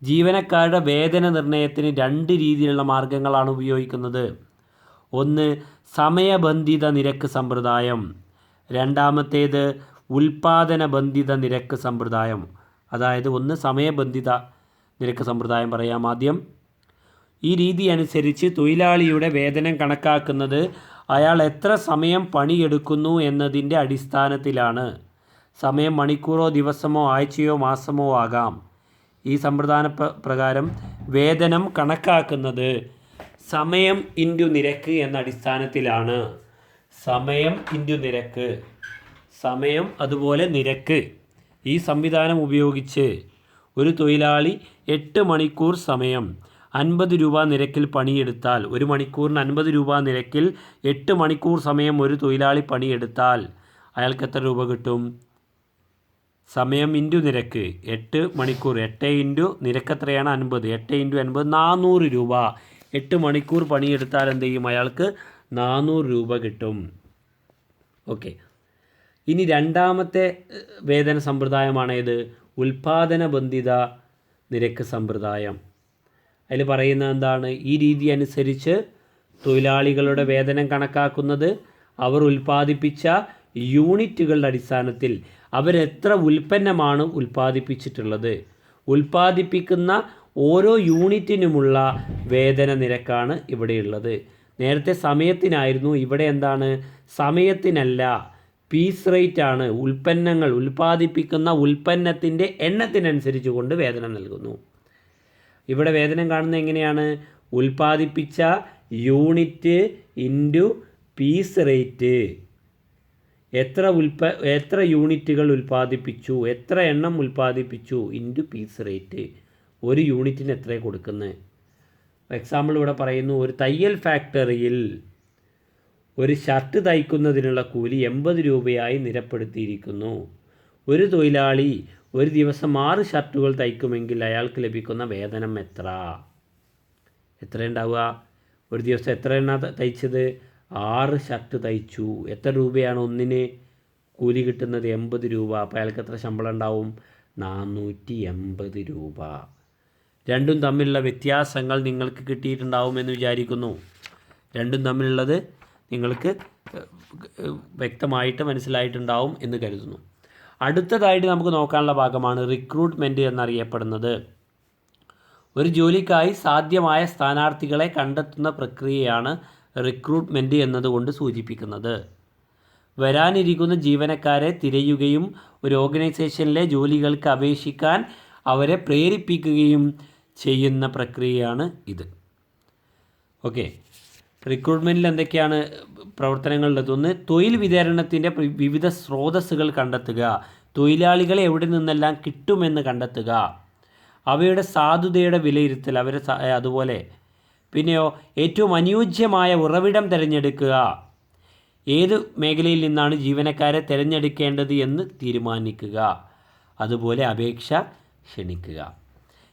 ജീവനക്കാരുടെ വേതന നിർണ്ണയത്തിന് 2 രീതിയിലുള്ള മാർഗങ്ങളാണ് ഉപയോഗിക്കുന്നത്. ഒന്ന് സമയബന്ധിത നിരക്ക് സമ്പ്രദായം, രണ്ടാമത്തേത് ഉൽപാദന ബന്ധിത നിരക്ക് സമ്പ്രദായം. അതായത് ഒന്ന് സമയബന്ധിത നിരക്ക് സമ്പ്രദായം പറയാം ആദ്യം. ഈ രീതി അനുസരിച്ച് തൊഴിലാളിയുടെ വേതനം കണക്കാക്കുന്നത് അയാൾ എത്ര സമയം പണിയെടുക്കുന്നു എന്നതിൻ്റെ അടിസ്ഥാനത്തിലാണ്. സമയം മണിക്കൂറോ ദിവസമോ ആഴ്ചയോ മാസമോ ആകാം. ഈ സമ്പ്രദായ പ്രകാരം വേതനം കണക്കാക്കുന്നത് സമയം ഇൻറ്റു നിരക്ക് എന്ന അടിസ്ഥാനത്തിലാണ്. സമയം ഇൻറ്റു നിരക്ക്, സമയം അതുപോലെ നിരക്ക്, ഈ സംവിധാനം ഉപയോഗിച്ച് ഒരു തൊഴിലാളി 8 മണിക്കൂർ സമയം 50 രൂപ നിരക്കിൽ പണിയെടുത്താൽ, ഒരു മണിക്കൂറിന് 50 രൂപ നിരക്കിൽ 8 മണിക്കൂർ സമയം ഒരു തൊഴിലാളി പണിയെടുത്താൽ അയാൾക്ക് എത്ര രൂപ കിട്ടും? സമയം ഇൻറ്റു നിരക്ക്, 8 മണിക്കൂർ, 8 ഇൻറ്റു നിരക്ക് എത്രയാണ്? 50, 8 ഇൻറ്റു 50 400 രൂപ. 8 മണിക്കൂർ പണിയെടുത്താൽ എന്ത് ചെയ്യും, അയാൾക്ക് 400 രൂപ കിട്ടും. ഓക്കെ. ഇനി രണ്ടാമത്തെ വേതന സമ്പ്രദായമാണ് ഏത്? ഉൽപാദന ബന്ധിത നിരക്ക് സമ്പ്രദായം. അതിൽ പറയുന്നത് എന്താണ്? ഈ രീതി അനുസരിച്ച് തൊഴിലാളികളുടെ വേതനം കണക്കാക്കുന്നത് അവർ ഉൽപ്പാദിപ്പിച്ച യൂണിറ്റുകളുടെ അടിസ്ഥാനത്തിൽ അവരെത്ര ഉൽപ്പന്നമാണ് ഉൽപ്പാദിപ്പിച്ചിട്ടുള്ളത്, ഉൽപ്പാദിപ്പിക്കുന്ന ഓരോ യൂണിറ്റിനുമുള്ള വേതന നിരക്കാണ് ഇവിടെയുള്ളത്. നേരത്തെ സമയത്തിനായിരുന്നു, ഇവിടെ എന്താണ്? സമയത്തിനല്ല, പീസ് റേറ്റ് ആണ്. ഉൽപ്പന്നങ്ങൾ ഉൽപ്പാദിപ്പിക്കുന്ന ഉൽപ്പന്നത്തിൻ്റെ എണ്ണത്തിനനുസരിച്ച് കൊണ്ട് വേതനം നൽകുന്നു. ഇവിടെ വേതനം കാണുന്നത് എങ്ങനെയാണ്? ഉൽപ്പാദിപ്പിച്ച യൂണിറ്റ് ഇൻറ്റു പീസ് റേറ്റ്. എത്ര യൂണിറ്റുകൾ ഉൽപ്പാദിപ്പിച്ചു, എത്ര എണ്ണം ഉൽപ്പാദിപ്പിച്ചു ഇൻറ്റു പീസ് റേറ്റ്. ഒരു യൂണിറ്റിന് എത്ര കൊടുക്കുന്നത്? എക്സാമ്പിൾ ഇവിടെ പറയുന്നു, ഒരു തയ്യൽ ഫാക്ടറിയിൽ ഒരു ഷർട്ട് തയ്ക്കുന്നതിനുള്ള കൂലി 80 രൂപയായി നിരപ്പെടുത്തിയിരിക്കുന്നു. ഒരു തൊഴിലാളി ഒരു ദിവസം 6 ഷർട്ടുകൾ തയ്ക്കുമെങ്കിൽ അയാൾക്ക് ലഭിക്കുന്ന വേതനം എത്ര ഉണ്ടാവുക? ഒരു ദിവസം എത്ര എണ്ണ തയ്ച്ചത്? 6 ഷർട്ട് തയ്ച്ചു. എത്ര രൂപയാണ് ഒന്നിന് കൂലി കിട്ടുന്നത്? 80 രൂപ. അപ്പോൾ അയാൾക്ക് എത്ര ശമ്പളം ഉണ്ടാവും? 480 രൂപ. രണ്ടും തമ്മിലുള്ള വ്യത്യാസങ്ങൾ നിങ്ങൾക്ക് കിട്ടിയിട്ടുണ്ടാവുമെന്ന് വിചാരിക്കുന്നു. രണ്ടും തമ്മിലുള്ളത് നിങ്ങൾക്ക് വ്യക്തമായിട്ട് മനസ്സിലായിട്ടുണ്ടാവും എന്ന് കരുതുന്നു. അടുത്തതായിട്ട് നമുക്ക് നോക്കാനുള്ള ഭാഗമാണ് റിക്രൂട്ട്മെൻറ്റ് എന്നറിയപ്പെടുന്നത്. ഒരു ജോലിക്കായി സാധ്യമായ സ്ഥാനാർത്ഥികളെ കണ്ടെത്തുന്ന പ്രക്രിയയാണ് റിക്രൂട്ട്മെൻറ്റ് എന്നതുകൊണ്ട് സൂചിപ്പിക്കുന്നത്. വരാനിരിക്കുന്ന ജീവനക്കാരെ തിരയുകയും ഒരു ഓർഗനൈസേഷനിലെ ജോലികൾക്ക് അപേക്ഷിക്കാൻ അവരെ പ്രേരിപ്പിക്കുകയും ചെയ്യുന്ന പ്രക്രിയയാണ് ഇത്. ഓക്കെ. റിക്രൂട്ട്മെൻറ്റിൽ എന്തൊക്കെയാണ് പ്രവർത്തനങ്ങളുള്ളത്? ഒന്ന്, തൊഴിൽ വിതരണത്തിൻ്റെ വിവിധ സ്രോതസ്സുകൾ കണ്ടെത്തുക. തൊഴിലാളികളെ എവിടെ നിന്നെല്ലാം കിട്ടുമെന്ന് കണ്ടെത്തുക. അവയുടെ സാധുതയുടെ വിലയിരുത്തൽ. അതുപോലെ പിന്നെയോ ഏറ്റവും അനുയോജ്യമായ ഉറവിടം തിരഞ്ഞെടുക്കുക. ഏത് മേഖലയിൽ നിന്നാണ് ജീവനക്കാരെ തിരഞ്ഞെടുക്കേണ്ടത് എന്ന് തീരുമാനിക്കുക. അതുപോലെ അപേക്ഷ ക്ഷണിക്കുക.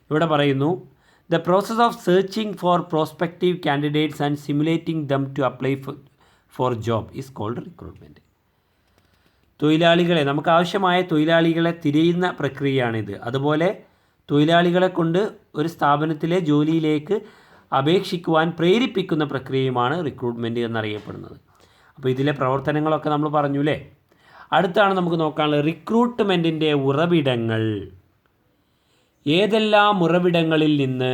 ഇവിടെ പറയുന്നു, the process of searching for prospective candidates and simulating them to apply for job is called recruitment. തൊഴിലാളികളെ, നമുക്ക് ആവശ്യമായ തൊഴിലാളികളെ തിരയുന്ന പ്രക്രിയയാണിത്. അതുപോലെ തൊഴിലാളികളെ കൊണ്ട് ഒരു സ്ഥാപനത്തിലെ ജോലിയിലേക്ക് അപേക്ഷിക്കുവാൻ പ്രേരിപ്പിക്കുന്ന പ്രക്രിയയുമാണ് റിക്രൂട്ട്മെൻറ്റ് എന്നറിയപ്പെടുന്നത്. അപ്പോൾ ഇതിലെ പ്രവർത്തനങ്ങളൊക്കെ നമ്മൾ പറഞ്ഞു അല്ലേ. അടുത്താണ് നമുക്ക് നോക്കാനുള്ളത് റിക്രൂട്ട്മെൻറ്റിൻ്റെ ഉറവിടങ്ങൾ. ഏതെല്ലാം ഉറവിടങ്ങളിൽ നിന്ന്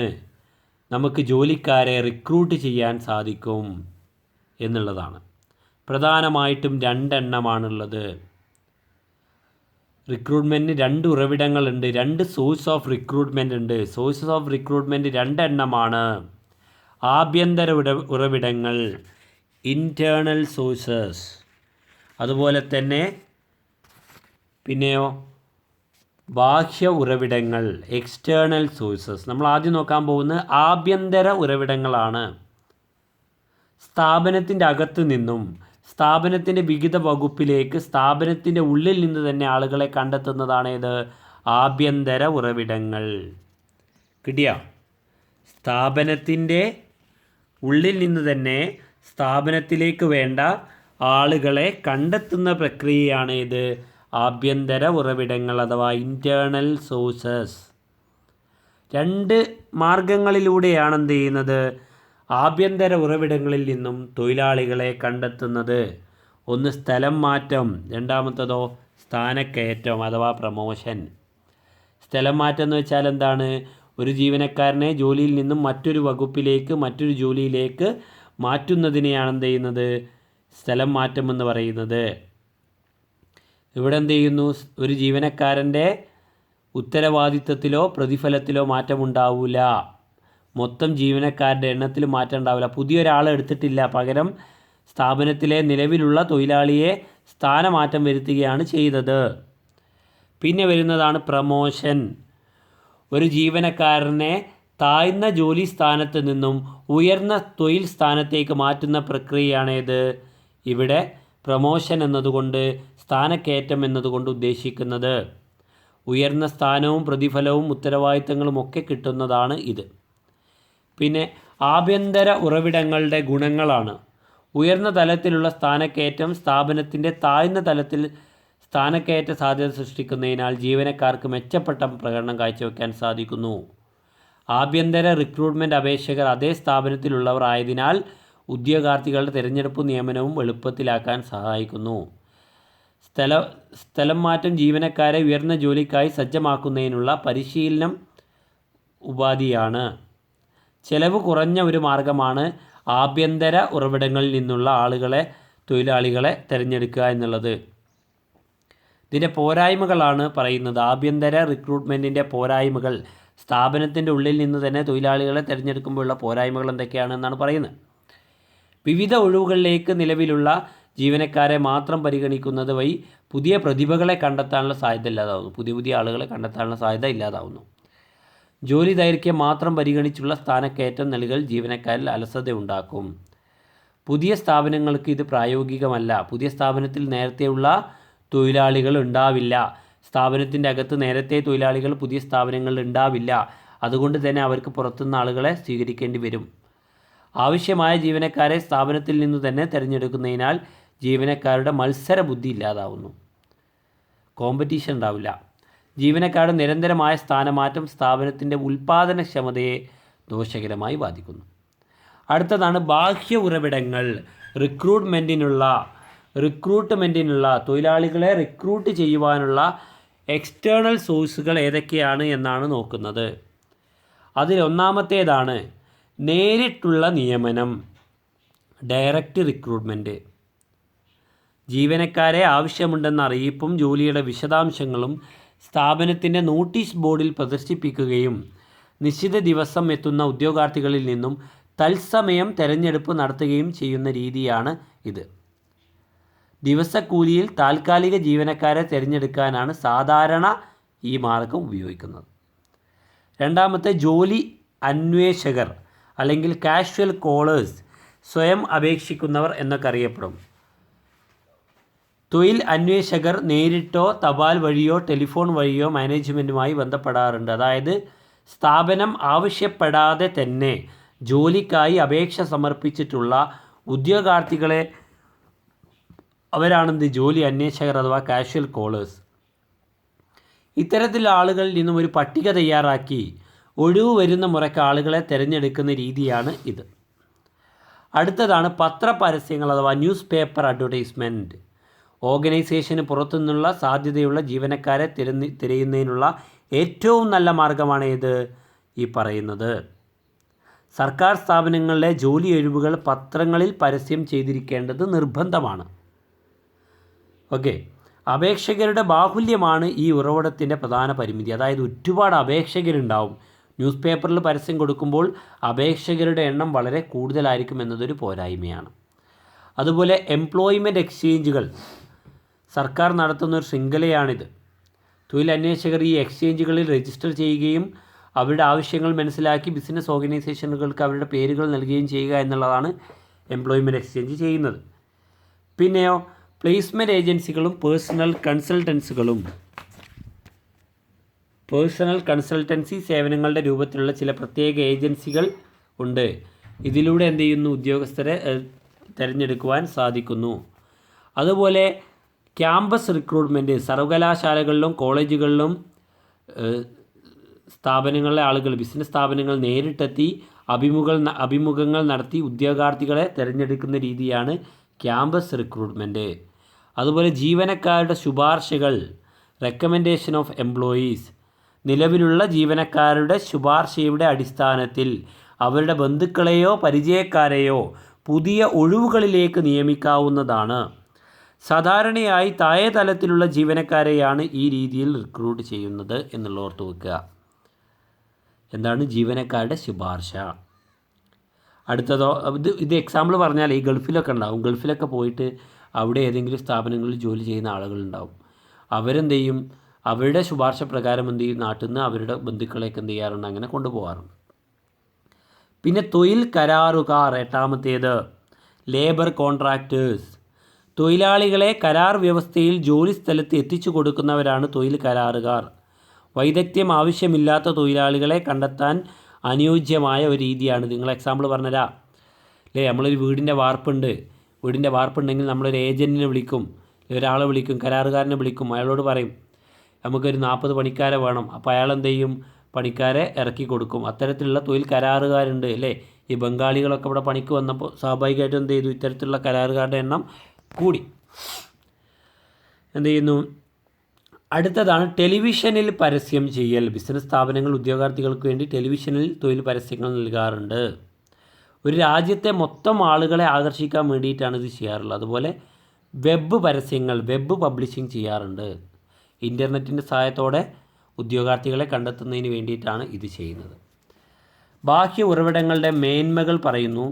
നമുക്ക് ജോലിക്കാരെ റിക്രൂട്ട് ചെയ്യാൻ സാധിക്കും എന്നുള്ളതാണ്. പ്രധാനമായിട്ടും 2 എണ്ണമാണുള്ളത്. റിക്രൂട്ട്മെൻറ്റിന് 2 ഉറവിടങ്ങളുണ്ട്, 2 സോഴ്സ് ഓഫ് റിക്രൂട്ട്മെൻറ്റ് ഉണ്ട്. സോഴ്സസ് ഓഫ് റിക്രൂട്ട്മെൻറ്റ് 2 എണ്ണമാണ്. ആഭ്യന്തര ഉറവിടങ്ങൾ, ഇൻറ്റേർണൽ സോഴ്സസ്. അതുപോലെ തന്നെ പിന്നെയോ ബാഹ്യ ഉറവിടങ്ങൾ, എക്സ്റ്റേണൽ സോഴ്സസ്. നമ്മൾ ആദ്യം നോക്കാൻ പോകുന്നത് ആഭ്യന്തര ഉറവിടങ്ങളാണ്. സ്ഥാപനത്തിൻ്റെ അകത്തു നിന്നും സ്ഥാപനത്തിൻ്റെ വിവിധ വകുപ്പിലേക്ക് സ്ഥാപനത്തിൻ്റെ ഉള്ളിൽ നിന്ന് തന്നെ ആളുകളെ കണ്ടെത്തുന്നതാണ് ഇത് ആഭ്യന്തര ഉറവിടങ്ങൾ. കിട്ടിയ സ്ഥാപനത്തിൻ്റെ ഉള്ളിൽ നിന്ന് തന്നെ സ്ഥാപനത്തിലേക്ക് വേണ്ട ആളുകളെ കണ്ടെത്തുന്ന പ്രക്രിയയാണ് ഇത് ആഭ്യന്തര ഉറവിടങ്ങൾ അഥവാ ഇൻറ്റേർണൽ സോഴ്സസ്. 2 മാർഗങ്ങളിലൂടെയാണ് എന്ത് ചെയ്യുന്നത്? ആഭ്യന്തര ഉറവിടങ്ങളിൽ നിന്നും തൊഴിലാളികളെ കണ്ടെത്തുന്നത്. ഒന്ന് സ്ഥലം മാറ്റം, രണ്ടാമത്തതോ സ്ഥാനക്കയറ്റം അഥവാ പ്രമോഷൻ. സ്ഥലം മാറ്റം എന്ന് വെച്ചാൽ എന്താണ്? ഒരു ജീവനക്കാരനെ ജോലിയിൽ നിന്നും മറ്റൊരു വകുപ്പിലേക്ക് മറ്റൊരു ജോലിയിലേക്ക് മാറ്റുന്നതിനെയാണ് എന്ത് ചെയ്യുന്നത്? സ്ഥലം മാറ്റം എന്ന് പറയുന്നത്. ഇവിടെ എന്ത് ചെയ്യുന്നു? ഒരു ജീവനക്കാരൻ്റെ ഉത്തരവാദിത്തത്തിലോ പ്രതിഫലത്തിലോ മാറ്റമുണ്ടാവില്ല. മൊത്തം ജീവനക്കാരുടെ എണ്ണത്തിൽ മാറ്റം ഉണ്ടാവില്ല. പുതിയൊരാളെ എടുത്തിട്ടില്ല, പകരം സ്ഥാപനത്തിലെ നിലവിലുള്ള തൊഴിലാളിയെ സ്ഥാനമാറ്റം വരുത്തുകയാണ് ചെയ്തത്. പിന്നെ വരുന്നതാണ് പ്രമോഷൻ. ഒരു ജീവനക്കാരനെ താഴ്ന്ന ജോലി സ്ഥാനത്ത് നിന്നും ഉയർന്ന തൊഴിൽ സ്ഥാനത്തേക്ക് മാറ്റുന്ന പ്രക്രിയയാണേത്? ഇവിടെ പ്രമോഷൻ എന്നതുകൊണ്ട് സ്ഥാനക്കയറ്റം എന്നതുകൊണ്ട് ഉദ്ദേശിക്കുന്നത് ഉയർന്ന സ്ഥാനവും പ്രതിഫലവും ഉത്തരവാദിത്തങ്ങളും ഒക്കെ കിട്ടുന്നതാണ് ഇത്. പിന്നെ ആഭ്യന്തര ഉറവിടങ്ങളുടെ ഗുണങ്ങളാണ്. ഉയർന്ന തലത്തിലുള്ള സ്ഥാനക്കയറ്റം സ്ഥാപനത്തിൻ്റെ താഴ്ന്ന തലത്തിൽ സ്ഥാനക്കയറ്റ സാധ്യത സൃഷ്ടിക്കുന്നതിനാൽ ജീവനക്കാർക്ക് മെച്ചപ്പെട്ട പ്രകടനം കാഴ്ചവെക്കാൻ സാധിക്കുന്നു. ആഭ്യന്തര റിക്രൂട്ട്മെൻറ്റ് അപേക്ഷകർ അതേ സ്ഥാപനത്തിലുള്ളവർ ആയതിനാൽ ഉദ്യോഗാർത്ഥികളുടെ തിരഞ്ഞെടുപ്പ് നിയമനവും എളുപ്പത്തിലാക്കാൻ സഹായിക്കുന്നു. സ്ഥലം മാറ്റം ജീവനക്കാരെ ഉയർന്ന ജോലിക്കായി സജ്ജമാക്കുന്നതിനുള്ള പരിശീലനം ഉപാധിയാണ്. ചെലവ് കുറഞ്ഞ ഒരു മാർഗമാണ് ആഭ്യന്തര ഉറവിടങ്ങളിൽ നിന്നുള്ള തൊഴിലാളികളെ തിരഞ്ഞെടുക്കുക എന്നുള്ളത്. ഇതിൻ്റെ പോരായ്മകളാണ് പറയുന്നത്. ആഭ്യന്തര റിക്രൂട്ട്മെൻറ്റിൻ്റെ പോരായ്മകൾ, സ്ഥാപനത്തിൻ്റെ ഉള്ളിൽ നിന്ന് തന്നെ തൊഴിലാളികളെ തിരഞ്ഞെടുക്കുമ്പോഴുള്ള പോരായ്മകൾ എന്തൊക്കെയാണെന്നാണ് പറയുന്നത്. വിവിധ ഒഴിവുകളിലേക്ക് നിലവിലുള്ള ജീവനക്കാരെ മാത്രം പരിഗണിക്കുന്നത് വഴി പുതിയ പ്രതിഭകളെ കണ്ടെത്താനുള്ള സാധ്യത ഇല്ലാതാവുന്നു. പുതിയ ആളുകളെ കണ്ടെത്താനുള്ള സാധ്യത ഇല്ലാതാവുന്നു. ജോലി ദൈർഘ്യം മാത്രം പരിഗണിച്ചുള്ള സ്ഥാനക്കയറ്റം നൽകൽ ജീവനക്കാരിൽ അലസത ഉണ്ടാക്കും. പുതിയ സ്ഥാപനങ്ങൾക്ക് ഇത് പ്രായോഗികമല്ല. പുതിയ സ്ഥാപനത്തിൽ നേരത്തെയുള്ള തൊഴിലാളികൾ ഉണ്ടാവില്ല. സ്ഥാപനത്തിൻ്റെ അകത്ത് നേരത്തെ തൊഴിലാളികൾ പുതിയ സ്ഥാപനങ്ങളിൽ ഉണ്ടാവില്ല. അതുകൊണ്ട് തന്നെ അവർക്ക് പുറത്തുനിന്ന് ആളുകളെ സ്വീകരിക്കേണ്ടി വരും. ആവശ്യമായ ജീവനക്കാരെ സ്ഥാപനത്തിൽ നിന്ന് തന്നെ തിരഞ്ഞെടുക്കുന്നതിനാൽ ജീവനക്കാരുടെ മത്സര ബുദ്ധി ഇല്ലാതാവുന്നു. കോമ്പറ്റീഷൻ ഉണ്ടാവില്ല. ജീവനക്കാരുടെ നിരന്തരമായ സ്ഥാനമാറ്റം സ്ഥാപനത്തിൻ്റെ ഉൽപ്പാദനക്ഷമതയെ ദോഷകരമായി ബാധിക്കുന്നു. അടുത്തതാണ് ബാഹ്യ ഉറവിടങ്ങൾ. റിക്രൂട്ട്മെൻറ്റിനുള്ള തൊഴിലാളികളെ റിക്രൂട്ട് ചെയ്യുവാനുള്ള എക്സ്റ്റേണൽ സോഴ്സുകൾ ഏതൊക്കെയാണ് എന്നാണ് നോക്കുന്നത്. അതിൽ ഒന്നാമത്തേതാണ് നേരിട്ടുള്ള നിയമനം, ഡയറക്റ്റ് റിക്രൂട്ട്മെൻറ്റ്. ജീവനക്കാരെ ആവശ്യമുണ്ടെന്ന അറിയിപ്പും ജോലിയുടെ വിശദാംശങ്ങളും സ്ഥാപനത്തിൻ്റെ നോട്ടീസ് ബോർഡിൽ പ്രദർശിപ്പിക്കുകയും നിശ്ചിത ദിവസം എത്തുന്ന ഉദ്യോഗാർത്ഥികളിൽ നിന്നും തത്സമയം തെരഞ്ഞെടുപ്പ് നടത്തുകയും ചെയ്യുന്ന രീതിയാണ് ഇത്. ദിവസക്കൂലിയിൽ താൽക്കാലിക ജീവനക്കാരെ തിരഞ്ഞെടുക്കാനാണ് സാധാരണ ഈ മാർഗം ഉപയോഗിക്കുന്നത്. രണ്ടാമത്തെ ജോലി അന്വേഷകർ അല്ലെങ്കിൽ കാഷ്വൽ കോളേഴ്സ്, സ്വയം അപേക്ഷിക്കുന്നവർ എന്നൊക്കെ അറിയപ്പെടും. തൊഴിൽ അന്വേഷകർ നേരിട്ടോ തപാൽ വഴിയോ ടെലിഫോൺ വഴിയോ മാനേജ്മെൻറ്റുമായി ബന്ധപ്പെടാറുണ്ട്. അതായത് സ്ഥാപനം ആവശ്യപ്പെടാതെ തന്നെ ജോലിക്കായി അപേക്ഷ സമർപ്പിച്ചിട്ടുള്ള ഉദ്യോഗാർത്ഥികളെ അവരാണെന്ത് ജോലി അന്വേഷകർ അഥവാ കാഷ്വൽ കോളേഴ്സ്. ഇത്തരത്തിലുള്ള ആളുകളിൽ നിന്നും ഒരു പട്ടിക തയ്യാറാക്കി ഒഴിവ് വരുന്ന മുറയ്ക്ക് ആളുകളെ തിരഞ്ഞെടുക്കുന്ന രീതിയാണ് ഇത്. അടുത്തതാണ് പത്രപരസ്യങ്ങൾ അഥവാ ന്യൂസ് പേപ്പർ അഡ്വർടൈസ്മെൻറ്റ്. ഓർഗനൈസേഷന് പുറത്തുനിന്നുള്ള സാധ്യതയുള്ള ജീവനക്കാരെ തിരയുന്നതിനുള്ള ഏറ്റവും നല്ല മാർഗമാണ് ഇത് ഈ പറയുന്നത്. സർക്കാർ സ്ഥാപനങ്ങളിലെ ജോലി ഒഴിവുകൾ പത്രങ്ങളിൽ പരസ്യം ചെയ്തിരിക്കേണ്ടത് നിർബന്ധമാണ്. ഓക്കെ, അപേക്ഷകരുടെ ബാഹുല്യമാണ് ഈ ഉറവിടത്തിൻ്റെ പ്രധാന പരിമിതി. അതായത് ഒരുപാട് അപേക്ഷകരുണ്ടാവും. ന്യൂസ് പേപ്പറിൽ പരസ്യം കൊടുക്കുമ്പോൾ അപേക്ഷകരുടെ എണ്ണം വളരെ കൂടുതലായിരിക്കും എന്നതൊരു പോരായ്മയാണ്. അതുപോലെ എംപ്ലോയ്മെൻറ്റ് എക്സ്ചേഞ്ചുകൾ സർക്കാർ നടത്തുന്ന ഒരു ശൃംഖലയാണിത്. തൊഴിൽ അന്വേഷകർ ഈ എക്സ്ചേഞ്ചുകളിൽ രജിസ്റ്റർ ചെയ്യുകയും അവരുടെ ആവശ്യങ്ങൾ മനസ്സിലാക്കി ബിസിനസ് ഓർഗനൈസേഷനുകൾക്ക് അവരുടെ പേരുകൾ നൽകുകയും ചെയ്യുക എന്നുള്ളതാണ് എംപ്ലോയ്മെൻറ്റ് എക്സ്ചേഞ്ച് ചെയ്യുന്നത്. പിന്നെയോ പ്ലേസ്മെൻറ്റ് ഏജൻസികളും പേഴ്സണൽ കൺസൾട്ടൻസി സേവനങ്ങളുടെ രൂപത്തിലുള്ള ചില പ്രത്യേക ഏജൻസികൾ ഉണ്ട്. ഇതിലൂടെ എന്ത് ചെയ്യുന്നു, ഉദ്യോഗസ്ഥരെ തിരഞ്ഞെടുക്കുവാൻ സാധിക്കുന്നു. അതുപോലെ ക്യാമ്പസ് റിക്രൂട്ട്മെൻറ്റ്, സർവകലാശാലകളിലും കോളേജുകളിലും സ്ഥാപനങ്ങളിലെ ആളുകൾ, ബിസിനസ് സ്ഥാപനങ്ങൾ നേരിട്ടെത്തി അഭിമുഖങ്ങൾ നടത്തി ഉദ്യോഗാർത്ഥികളെ തിരഞ്ഞെടുക്കുന്ന രീതിയാണ് ക്യാമ്പസ് റിക്രൂട്ട്മെൻറ്റ്. അതുപോലെ ജീവനക്കാരുടെ ശുപാർശകൾ, റെക്കമെൻഡേഷൻ ഓഫ് എംപ്ലോയീസ്. നിലവിലുള്ള ജീവനക്കാരുടെ ശുപാർശയുടെ അടിസ്ഥാനത്തിൽ അവരുടെ ബന്ധുക്കളെയോ പരിചയക്കാരെയോ പുതിയ ഒഴിവുകളിലേക്ക് നിയമിക്കാവുന്നതാണ്. സാധാരണയായി താഴെ തലത്തിലുള്ള ജീവനക്കാരെയാണ് ഈ രീതിയിൽ റിക്രൂട്ട് ചെയ്യുന്നത് എന്നുള്ള ഓർത്ത് വെക്കുക. എന്താണ് ജീവനക്കാരുടെ ശുപാർശ? അടുത്തതോ, ഇത് എക്സാമ്പിൾ പറഞ്ഞാൽ ഈ ഗൾഫിലൊക്കെ ഉണ്ടാവും. ഗൾഫിലൊക്കെ പോയിട്ട് അവിടെ ഏതെങ്കിലും സ്ഥാപനങ്ങളിൽ ജോലി ചെയ്യുന്ന ആളുകളുണ്ടാവും. അവരെന്ത് ചെയ്യും, അവരുടെ ശുപാർശ പ്രകാരം എന്ത് ചെയ്യും, നാട്ടിൽ നിന്ന് അവരുടെ ബന്ധുക്കളെയൊക്കെ എന്ത് ചെയ്യാറുണ്ട്, അങ്ങനെ കൊണ്ടുപോകാറുണ്ട്. പിന്നെ തൊഴിൽ കരാറുകാർ, എട്ടാമത്തേത് ലേബർ കോൺട്രാക്ടേഴ്സ്. തൊഴിലാളികളെ കരാർ വ്യവസ്ഥയിൽ ജോലി സ്ഥലത്ത് എത്തിച്ചു കൊടുക്കുന്നവരാണ് തൊഴിൽ കരാറുകാർ. വൈദഗ്ധ്യം ആവശ്യമില്ലാത്ത തൊഴിലാളികളെ കണ്ടെത്താൻ അനുയോജ്യമായ ഒരു രീതിയാണ്. നിങ്ങൾ എക്സാമ്പിൾ പറഞ്ഞുതരാം അല്ലേ. നമ്മളൊരു വീടിൻ്റെ വാർപ്പുണ്ടെങ്കിൽ നമ്മളൊരു ഏജൻറ്റിനെ വിളിക്കും, ഒരാളെ വിളിക്കും, കരാറുകാരനെ വിളിക്കും, അയാളോട് പറയും നമുക്കൊരു 40 പണിക്കാരെ വേണം. അപ്പോൾ അയാൾ എന്ത് ചെയ്യും, പണിക്കാരെ ഇറക്കി കൊടുക്കും. അത്തരത്തിലുള്ള തൊഴിൽ കരാറുകാരുണ്ട് അല്ലേ. ഈ ബംഗാളികളൊക്കെ ഇവിടെ പണിക്ക് വന്നപ്പോൾ സ്വാഭാവികമായിട്ടും എന്ത് ചെയ്തു, ഇത്തരത്തിലുള്ള കരാറുകാരുടെ എണ്ണം കൂടി. എന്ത് ചെയ്യുന്നു, അടുത്തതാണ് ടെലിവിഷനിൽ പരസ്യം ചെയ്യൽ. ബിസിനസ് സ്ഥാപനങ്ങൾ ഉദ്യോഗാർത്ഥികൾക്ക് വേണ്ടി ടെലിവിഷനിൽ തൊഴിൽ പരസ്യങ്ങൾ നൽകാറുണ്ട്. ഒരു രാജ്യത്തെ മൊത്തം ആളുകളെ ആകർഷിക്കാൻ വേണ്ടിയിട്ടാണ് ഇത് ചെയ്യാറുള്ളത്. അതുപോലെ വെബ് പരസ്യങ്ങൾ, വെബ് പബ്ലിഷിംഗ് ചെയ്യാറുണ്ട്. ഇൻ്റർനെറ്റിൻ്റെ സഹായത്തോടെ ഉദ്യോഗാർത്ഥികളെ കണ്ടെത്തുന്നതിന് വേണ്ടിയിട്ടാണ് ഇത് ചെയ്യുന്നത്. ബാഹ്യ ഉറവിടങ്ങളുടെ മേന്മകൾ പറയുന്നു.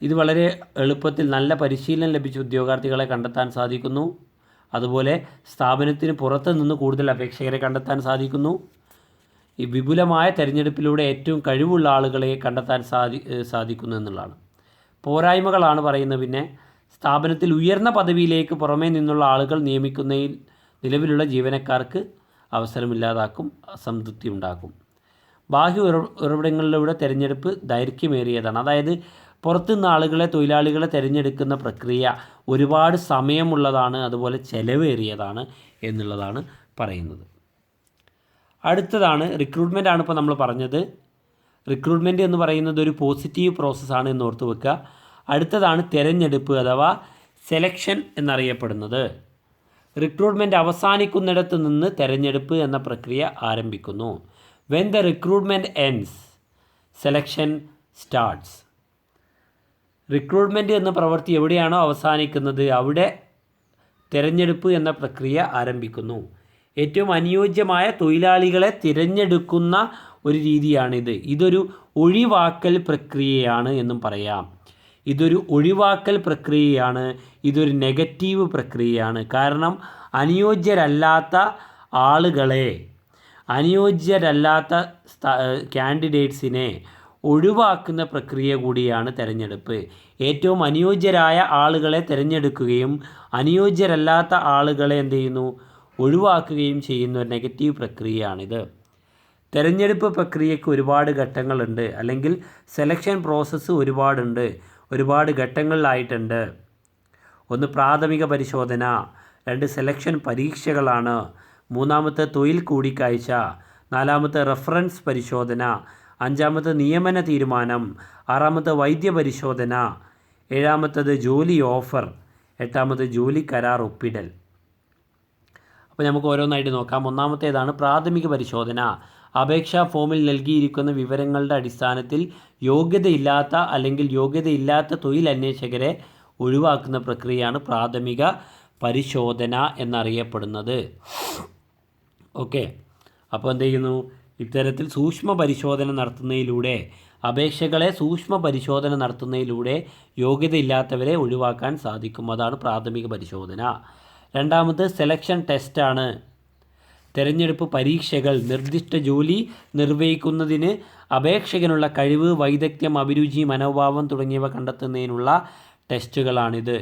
ഇത് വളരെ എളുപ്പത്തിൽ നല്ല പരിശീലനം ലഭിച്ച ഉദ്യോഗാർത്ഥികളെ കണ്ടെത്താൻ സാധിക്കുന്നു. അതുപോലെ സ്ഥാപനത്തിന് പുറത്ത് നിന്ന് കൂടുതൽ അപേക്ഷകരെ കണ്ടെത്താൻ സാധിക്കുന്നു. ഈ വിപുലമായ തിരഞ്ഞെടുപ്പിലൂടെ ഏറ്റവും കഴിവുള്ള ആളുകളെ കണ്ടെത്താൻ സാധിക്കുന്നു എന്നുള്ളതാണ്. പോരായ്മകളാണ് പറയുന്നത്. പിന്നെ സ്ഥാപനത്തിൽ ഉയർന്ന പദവിയിലേക്ക് പുറമേ നിന്നുള്ള ആളുകൾ നിയമിക്കുന്നതിൽ നിലവിലുള്ള ജീവനക്കാർക്ക് അവസരമില്ലാതാക്കും, അസംതൃപ്തി ഉണ്ടാക്കും. ബാഹ്യ ഉറവിടങ്ങളിലൂടെ തിരഞ്ഞെടുപ്പ് ദൈർഘ്യമേറിയതാണ്. അതായത് പുറത്തുനിന്ന് ആളുകളെ, തൊഴിലാളികളെ തിരഞ്ഞെടുക്കുന്ന പ്രക്രിയ ഒരുപാട് സമയമുള്ളതാണ്, അതുപോലെ ചിലവേറിയതാണ് എന്നുള്ളതാണ് പറയുന്നത്. അടുത്തതാണ് റിക്രൂട്ട്മെൻ്റ് ആണ് ഇപ്പോൾ നമ്മൾ പറഞ്ഞത്. റിക്രൂട്ട്മെൻറ്റ് എന്ന് പറയുന്നത് ഒരു പോസിറ്റീവ് പ്രോസസ്സാണ് എന്ന് ഓർത്ത് വെക്കുക. അടുത്തതാണ് തിരഞ്ഞെടുപ്പ് അഥവാ സെലക്ഷൻ എന്നറിയപ്പെടുന്നത്. റിക്രൂട്ട്മെൻറ്റ് അവസാനിക്കുന്നിടത്ത് നിന്ന് തിരഞ്ഞെടുപ്പ് എന്ന പ്രക്രിയ ആരംഭിക്കുന്നു. When the recruitment ends selection starts. Recruitment എന്ന പ്രവൃത്തി എവിടെയാണോ അവസാനിക്കുന്നത് അവിടെ തിരഞ്ഞെടുപ്പ് എന്ന പ്രക്രിയ ആരംഭിക്കുന്നു. ഏറ്റവും അനുയോജ്യമായ തൊഴിലാളികളെ തിരഞ്ഞെടുക്കുന്ന ഒരു രീതിയാണിത്. ഇതൊരു ഒഴിവാക്കൽ പ്രക്രിയയാണ് എന്നും പറയാം. ഇതൊരു ഒഴിവാക്കൽ പ്രക്രിയയാണ്, ഇതൊരു നെഗറ്റീവ് പ്രക്രിയയാണ്. കാരണം അനുയോജ്യരല്ലാത്ത കാൻഡിഡേറ്റ്സിനെ ഒഴിവാക്കുന്ന പ്രക്രിയ കൂടിയാണ് തിരഞ്ഞെടുപ്പ്. ഏറ്റവും അനുയോജ്യരായ ആളുകളെ തിരഞ്ഞെടുക്കുകയും അനുയോജ്യരല്ലാത്ത ആളുകളെ എന്ത് ചെയ്യുന്നു, ഒഴിവാക്കുകയും ചെയ്യുന്ന ഒരു നെഗറ്റീവ് പ്രക്രിയയാണിത്. തിരഞ്ഞെടുപ്പ് പ്രക്രിയയ്ക്ക് ഒരുപാട് ഘട്ടങ്ങളുണ്ട്, അല്ലെങ്കിൽ സെലക്ഷൻ പ്രോസസ്സ് ഒരുപാട് ഘട്ടങ്ങളിലായിട്ടുണ്ട്. ഒന്ന് പ്രാഥമിക പരിശോധന, 2 സെലക്ഷൻ പരീക്ഷകളാണ്, 3 തൊഴിൽ കൂടിക്കാഴ്ച, 4 റഫറൻസ് പരിശോധന, 5 നിയമന തീരുമാനം, 6 വൈദ്യ പരിശോധന, 7 ജോലി ഓഫർ, 8 ജോലി കരാർ ഒപ്പിടൽ. അപ്പോൾ നമുക്ക് ഓരോന്നായിട്ട് നോക്കാം. ഒന്നാമത്തേതാണ് പ്രാഥമിക പരിശോധന. അപേക്ഷാ ഫോമിൽ നൽകിയിരിക്കുന്ന വിവരങ്ങളുടെ അടിസ്ഥാനത്തിൽ യോഗ്യതയില്ലാത്ത തൊഴിലന്വേഷകരെ ഒഴിവാക്കുന്ന പ്രക്രിയയാണ് പ്രാഥമിക പരിശോധന എന്നറിയപ്പെടുന്നത്. ഓക്കെ, അപ്പോൾ എന്ത് ചെയ്യുന്നു, ഇത്തരത്തിൽ അപേക്ഷകളെ സൂക്ഷ്മ പരിശോധന നടത്തുന്നതിലൂടെ യോഗ്യതയില്ലാത്തവരെ ഒഴിവാക്കാൻ സാധിക്കും. അതാണ് പ്രാഥമിക പരിശോധന. രണ്ടാമത് സെലക്ഷൻ ടെസ്റ്റാണ്. തിരഞ്ഞെടുപ്പ് പരീക്ഷകൾ നിർദ്ദിഷ്ട ജോലി നിർവഹിക്കുന്നതിന് അപേക്ഷകനുള്ള കഴിവ്, വൈദഗ്ധ്യം, അഭിരുചി, മനോഭാവം തുടങ്ങിയവ കണ്ടെത്തുന്നതിനുള്ള ടെസ്റ്റുകളാണിത്.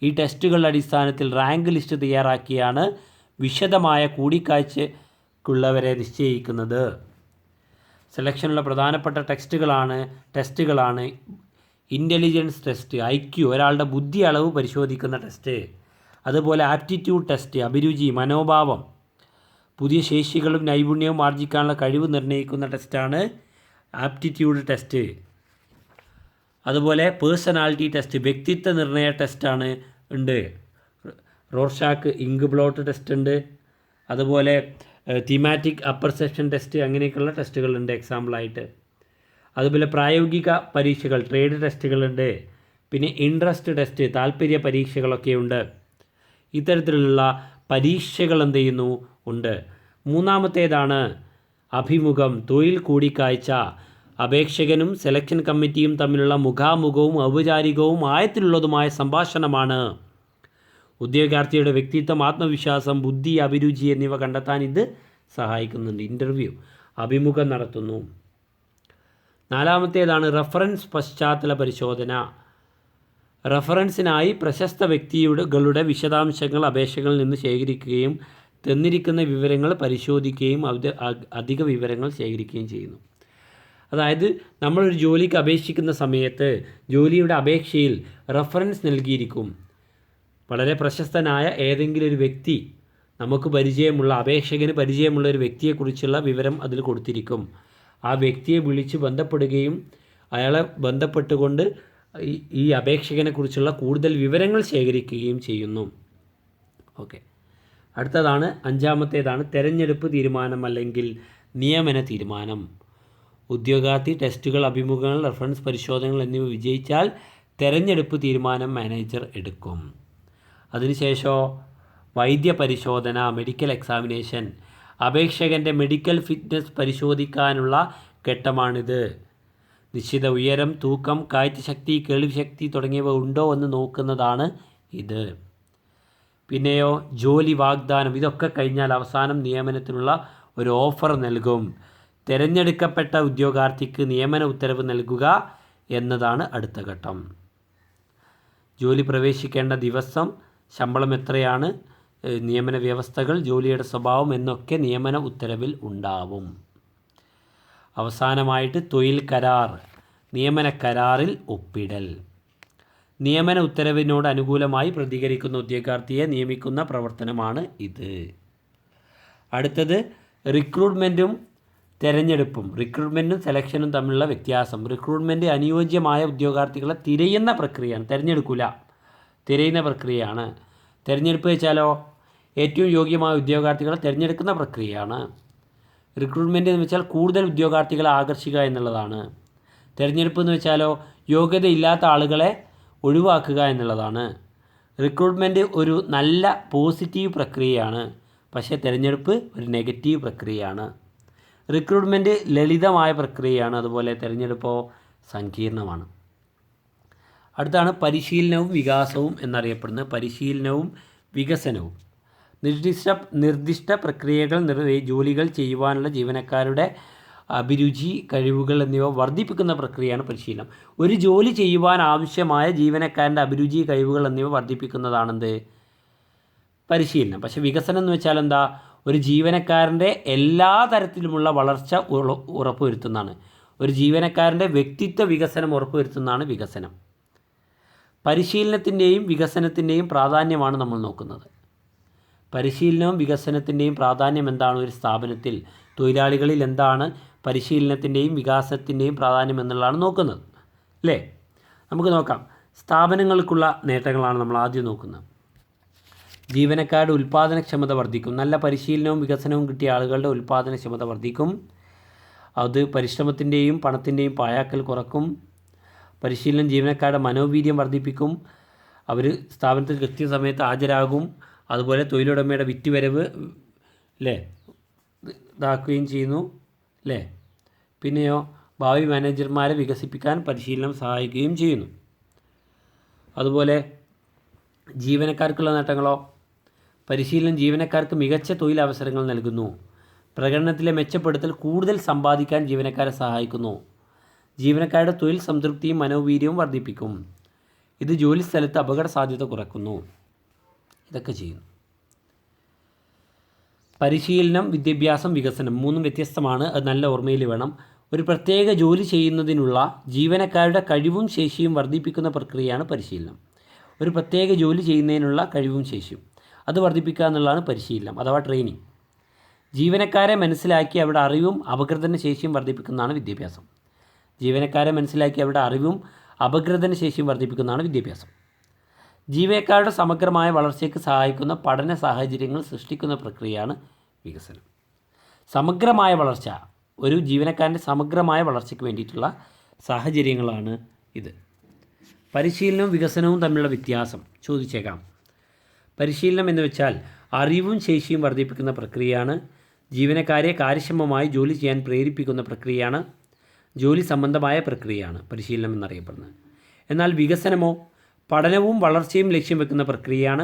ഈ ടെസ്റ്റുകളുടെ അടിസ്ഥാനത്തിൽ റാങ്ക് ലിസ്റ്റ് തയ്യാറാക്കിയാണ് വിശദമായ കൂടിക്കാഴ്ചക്കുള്ളവരെ നിശ്ചയിക്കുന്നത്. സെലക്ഷനുള്ള പ്രധാനപ്പെട്ട ടെസ്റ്റുകളാണ് ഇൻ്റലിജൻസ് ടെസ്റ്റ്, IQ ഒരാളുടെ ബുദ്ധി അളവ് പരിശോധിക്കുന്ന ടെസ്റ്റ്, അതുപോലെ ആപ്റ്റിറ്റ്യൂഡ് ടെസ്റ്റ് അഭിരുചി, മനോഭാവം, പുതിയ ശേഷികളും നൈപുണ്യവും ആർജിക്കാനുള്ള കഴിവ് നിർണ്ണയിക്കുന്ന ടെസ്റ്റാണ് ആപ്റ്റിറ്റ്യൂഡ് ടെസ്റ്റ്. അതുപോലെ പേഴ്സണാലിറ്റി ടെസ്റ്റ് വ്യക്തിത്വ നിർണ്ണയ ടെസ്റ്റാണ് ഉണ്ട്. റോർഷാക്ക് ഇങ്ക് ബ്ലോട്ട് ടെസ്റ്റ് ഉണ്ട്. അതുപോലെ തീമാറ്റിക് അപ്പർസെപ്ഷൻ ടെസ്റ്റ്, അങ്ങനെയൊക്കെയുള്ള ടെസ്റ്റുകളുണ്ട് എക്സാമ്പിളായിട്ട്. അതുപോലെ പ്രായോഗിക പരീക്ഷകൾ, ട്രേഡ് ടെസ്റ്റുകളുണ്ട്. പിന്നെ ഇൻട്രസ്റ്റ് ടെസ്റ്റ്, താല്പര്യ പരീക്ഷകളൊക്കെയുണ്ട്. ഇത്തരത്തിലുള്ള പരീക്ഷകൾ എന്ത് ചെയ്യുന്നു ഉണ്ട്. മൂന്നാമത്തേതാണ് അഭിമുഖം, തൊഴിൽ കൂടിക്കാഴ്ച. അപേക്ഷകനും സെലക്ഷൻ കമ്മിറ്റിയും തമ്മിലുള്ള മുഖാമുഖവും ഔപചാരികവും ആഴത്തിലുള്ളതുമായ സംഭാഷണമാണ്. ഉദ്യോഗാർത്ഥിയുടെ വ്യക്തിത്വം, ആത്മവിശ്വാസം, ബുദ്ധി, അഭിരുചി എന്നിവ കണ്ടെത്താൻ ഇത് സഹായിക്കുന്നുണ്ട്. ഇൻ്റർവ്യൂ, അഭിമുഖം നടത്തുന്നു. നാലാമത്തേതാണ് റഫറൻസ് പശ്ചാത്തല പരിശോധന. റഫറൻസിനായി പ്രശസ്ത വ്യക്തികളുടെ വിശദാംശങ്ങൾ അപേക്ഷകളിൽ നിന്ന് ശേഖരിക്കുകയും തന്നിരിക്കുന്ന വിവരങ്ങൾ പരിശോധിക്കുകയും അധിക വിവരങ്ങൾ ശേഖരിക്കുകയും ചെയ്യുന്നു. അതായത് നമ്മളൊരു ജോലിക്ക് അപേക്ഷിക്കുന്ന സമയത്ത് ജോലിയുടെ അപേക്ഷയിൽ റെഫറൻസ് നൽകിയിരിക്കും. വളരെ പ്രശസ്തനായ ഏതെങ്കിലും ഒരു വ്യക്തി, നമുക്ക് പരിചയമുള്ള, അപേക്ഷകന് പരിചയമുള്ള ഒരു വ്യക്തിയെക്കുറിച്ചുള്ള വിവരം അതിൽ കൊടുത്തിരിക്കും. ആ വ്യക്തിയെ വിളിച്ച് ബന്ധപ്പെടുകയും അയാളെ ബന്ധപ്പെട്ടുകൊണ്ട് ഈ അപേക്ഷകനെക്കുറിച്ചുള്ള കൂടുതൽ വിവരങ്ങൾ ശേഖരിക്കുകയും ചെയ്യുന്നു. ഓക്കെ, അടുത്തതാണ് അഞ്ചാമത്തേതാണ് തെരഞ്ഞെടുപ്പ് തീരുമാനം അല്ലെങ്കിൽ നിയമന തീരുമാനം. ഉദ്യോഗാർത്ഥി ടെസ്റ്റുകൾ, അഭിമുഖങ്ങൾ, റഫറൻസ് പരിശോധനകൾ എന്നിവ വിജയിച്ചാൽ തെരഞ്ഞെടുപ്പ് തീരുമാനം മാനേജർ എടുക്കും. അതിനുശേഷം വൈദ്യ പരിശോധന, മെഡിക്കൽ എക്സാമിനേഷൻ, അപേക്ഷകൻ്റെ മെഡിക്കൽ ഫിറ്റ്നസ് പരിശോധിക്കാനുള്ള ഘട്ടമാണിത്. നിശ്ചിത ഉയരം, തൂക്കം, കാഴ്ചശക്തി, കേൾവിശക്തി തുടങ്ങിയവ ഉണ്ടോ എന്ന് നോക്കുന്നതാണ് ഇത്. പിന്നെയോ ജോലി വാഗ്ദാനം. ഇതൊക്കെ കഴിഞ്ഞാൽ അവസാനം നിയമനത്തിനുള്ള ഒരു ഓഫർ നൽകും. തിരഞ്ഞെടുക്കപ്പെട്ട ഉദ്യോഗാർത്ഥിക്ക് നിയമന ഉത്തരവ് നൽകുക എന്നതാണ് അടുത്ത ഘട്ടം. ജോലി പ്രവേശിക്കേണ്ട ദിവസം, ശമ്പളം എത്രയാണ്, നിയമന വ്യവസ്ഥകൾ, ജോലിയുടെ സ്വഭാവം എന്നൊക്കെ നിയമന ഉത്തരവിൽ ഉണ്ടാവും. അവസാനമായിട്ട് തൊഴിൽ കരാർ, നിയമന കരാറിൽ ഒപ്പിടൽ. നിയമന ഉത്തരവിനോട് അനുകൂലമായി പ്രതികരിക്കുന്ന ഉദ്യോഗാർത്ഥിയെ നിയമിക്കുന്ന പ്രവർത്തനമാണ് ഇത്. അടുത്തത് റിക്രൂട്ട്മെൻറ്റും തിരഞ്ഞെടുപ്പും. റിക്രൂട്ട്മെൻറ്റും സെലക്ഷനും തമ്മിലുള്ള വ്യത്യാസം. റിക്രൂട്ട്മെൻറ്റ് അനുയോജ്യമായ ഉദ്യോഗാർത്ഥികളെ തിരയുന്ന പ്രക്രിയയാണ്, തിരഞ്ഞെടുക്കില്ല, തിരയുന്ന പ്രക്രിയയാണ്. തിരഞ്ഞെടുപ്പ് വെച്ചാലോ ഏറ്റവും യോഗ്യമായ ഉദ്യോഗാർത്ഥികളെ തിരഞ്ഞെടുക്കുന്ന പ്രക്രിയയാണ്. റിക്രൂട്ട്മെൻറ്റ് എന്ന് വെച്ചാൽ കൂടുതൽ ഉദ്യോഗാർത്ഥികളെ ആകർഷിക്കുക എന്നുള്ളതാണ്. തിരഞ്ഞെടുപ്പ് എന്ന് വെച്ചാലോ യോഗ്യതയില്ലാത്ത ആളുകളെ ഒഴിവാക്കുക എന്നുള്ളതാണ്. റിക്രൂട്ട്മെൻറ്റ് ഒരു നല്ല പോസിറ്റീവ് പ്രക്രിയയാണ്, പക്ഷേ തിരഞ്ഞെടുപ്പ് ഒരു നെഗറ്റീവ് പ്രക്രിയയാണ്. റിക്രൂട്ട്മെൻറ്റ് ലളിതമായ പ്രക്രിയയാണ്, അതുപോലെ തിരഞ്ഞെടുപ്പോ സങ്കീർണമാണ്. അടുത്താണ് പരിശീലനവും വികാസവും എന്നറിയപ്പെടുന്നത്. പരിശീലനവും വികസനവും നിർദ്ദിഷ്ട പ്രക്രിയകൾ ജോലികൾ ചെയ്യുവാനുള്ള ജീവനക്കാരുടെ അഭിരുചി, കഴിവുകൾ എന്നിവ വർദ്ധിപ്പിക്കുന്ന പ്രക്രിയയാണ് പരിശീലനം. ഒരു ജോലി ചെയ്യുവാൻ ആവശ്യമായ ജീവനക്കാരൻ്റെ അഭിരുചി, കഴിവുകൾ എന്നിവ വർദ്ധിപ്പിക്കുന്നതാണെന്ത്? പരിശീലനം. പക്ഷേ വികസനം എന്ന് വെച്ചാൽ എന്താ? ഒരു ജീവനക്കാരൻ്റെ എല്ലാ തരത്തിലുമുള്ള വളർച്ച ഉറപ്പുവരുത്തുന്നതാണ്. ഒരു ജീവനക്കാരൻ്റെ വ്യക്തിത്വ വികസനം ഉറപ്പുവരുത്തുന്നതാണ് വികസനം. പരിശീലനത്തിൻ്റെയും വികസനത്തിൻ്റെയും പ്രാധാന്യമാണ് നമ്മൾ നോക്കുന്നത്. പരിശീലനവും വികസനത്തിൻ്റെയും പ്രാധാന്യം എന്താണ്? ഒരു സ്ഥാപനത്തിൽ തൊഴിലാളികളിൽ എന്താണ് പരിശീലനത്തിൻ്റെയും വികാസത്തിൻ്റെയും പ്രാധാന്യം എന്നുള്ളതാണ് നോക്കുന്നത്, അല്ലേ? നമുക്ക് നോക്കാം. സ്ഥാപനങ്ങൾക്കുള്ള നേട്ടങ്ങളാണ് നമ്മൾ ആദ്യം നോക്കുന്നത്. ജീവനക്കാരുടെ ഉൽപ്പാദനക്ഷമത വർദ്ധിക്കും. നല്ല പരിശീലനവും വികസനവും കിട്ടിയ ആളുകളുടെ ഉൽപ്പാദനക്ഷമത വർദ്ധിക്കും. അത് പരിശ്രമത്തിൻ്റെയും പണത്തിൻ്റെയും പാഴാക്കൽ കുറക്കും. പരിശീലനം ജീവനക്കാരുടെ മനോവീര്യം വർദ്ധിപ്പിക്കും. അവർ സ്ഥാപനത്തിൽ കൃത്യസമയത്ത് ഹാജരാകും. അതുപോലെ തൊഴിലുടമയുടെ വിറ്റുവരവ് ഇതാക്കുകയും ചെയ്യുന്നു, അല്ലേ? പിന്നെയോ ഭാവി മാനേജർമാരെ വികസിപ്പിക്കാൻ പരിശീലനം സഹായിക്കുകയും ചെയ്യുന്നു. അതുപോലെ ജീവനക്കാർക്കുള്ള നേട്ടങ്ങളോ? പരിശീലനം ജീവനക്കാർക്ക് മികച്ച തൊഴിലവസരങ്ങൾ നൽകുന്നു. പ്രകടനത്തിലെ മെച്ചപ്പെടുത്തൽ കൂടുതൽ സമ്പാദിക്കാൻ ജീവനക്കാരെ സഹായിക്കുന്നു. ജീവനക്കാരുടെ തൊഴിൽ സംതൃപ്തിയും മനോവീര്യവും വർദ്ധിപ്പിക്കും. ഇത് ജോലി സ്ഥലത്ത് അപകട സാധ്യത കുറയ്ക്കുന്നു. ഇതൊക്കെ ചെയ്യുന്നു. പരിശീലനം, വിദ്യാഭ്യാസം, വികസനം മൂന്നും വ്യത്യസ്തമാണ്. അത് നല്ല ഓർമ്മയിൽ വേണം. ഒരു പ്രത്യേക ജോലി ചെയ്യുന്നതിനുള്ള ജീവനക്കാരുടെ കഴിവും ശേഷിയും വർദ്ധിപ്പിക്കുന്ന പ്രക്രിയയാണ് പരിശീലനം. ഒരു പ്രത്യേക ജോലി ചെയ്യുന്നതിനുള്ള കഴിവും ശേഷിയും അത് വർദ്ധിപ്പിക്കുക എന്നുള്ളതാണ് പരിശീലനം അഥവാ ട്രെയിനിങ്. ജീവനക്കാരെ മനസ്സിലാക്കി അവരുടെ അറിവും അപഗ്രഥന ശേഷിയും വർദ്ധിപ്പിക്കുന്നതാണ് വിദ്യാഭ്യാസം. ജീവനക്കാരെ മനസ്സിലാക്കി അവരുടെ അറിവും അപഗ്രഥന ശേഷിയും വർദ്ധിപ്പിക്കുന്നതാണ് വിദ്യാഭ്യാസം. ജീവനക്കാരുടെ സമഗ്രമായ വളർച്ചയ്ക്ക് സഹായിക്കുന്ന പഠന സാഹചര്യങ്ങൾ സൃഷ്ടിക്കുന്ന പ്രക്രിയയാണ് വികസനം. സമഗ്രമായ വളർച്ച, ഒരു ജീവനക്കാരൻ്റെ സമഗ്രമായ വളർച്ചയ്ക്ക് വേണ്ടിയിട്ടുള്ള സാഹചര്യങ്ങളാണ് ഇത്. പരിശീലനവും വികസനവും തമ്മിലുള്ള വ്യത്യാസം ചോദിച്ചേക്കാം. പരിശീലനം എന്ന് വെച്ചാൽ അറിവും ശേഷിയും വർദ്ധിപ്പിക്കുന്ന പ്രക്രിയയാണ്. ജീവനക്കാരെ കാര്യക്ഷമമായി ജോലി ചെയ്യാൻ പ്രേരിപ്പിക്കുന്ന പ്രക്രിയയാണ്. ജോലി സംബന്ധമായ പ്രക്രിയയാണ് പരിശീലനം എന്നറിയപ്പെടുന്നത്. എന്നാൽ വികസനമോ പഠനവും വളർച്ചയും ലക്ഷ്യം വെക്കുന്ന പ്രക്രിയയാണ്.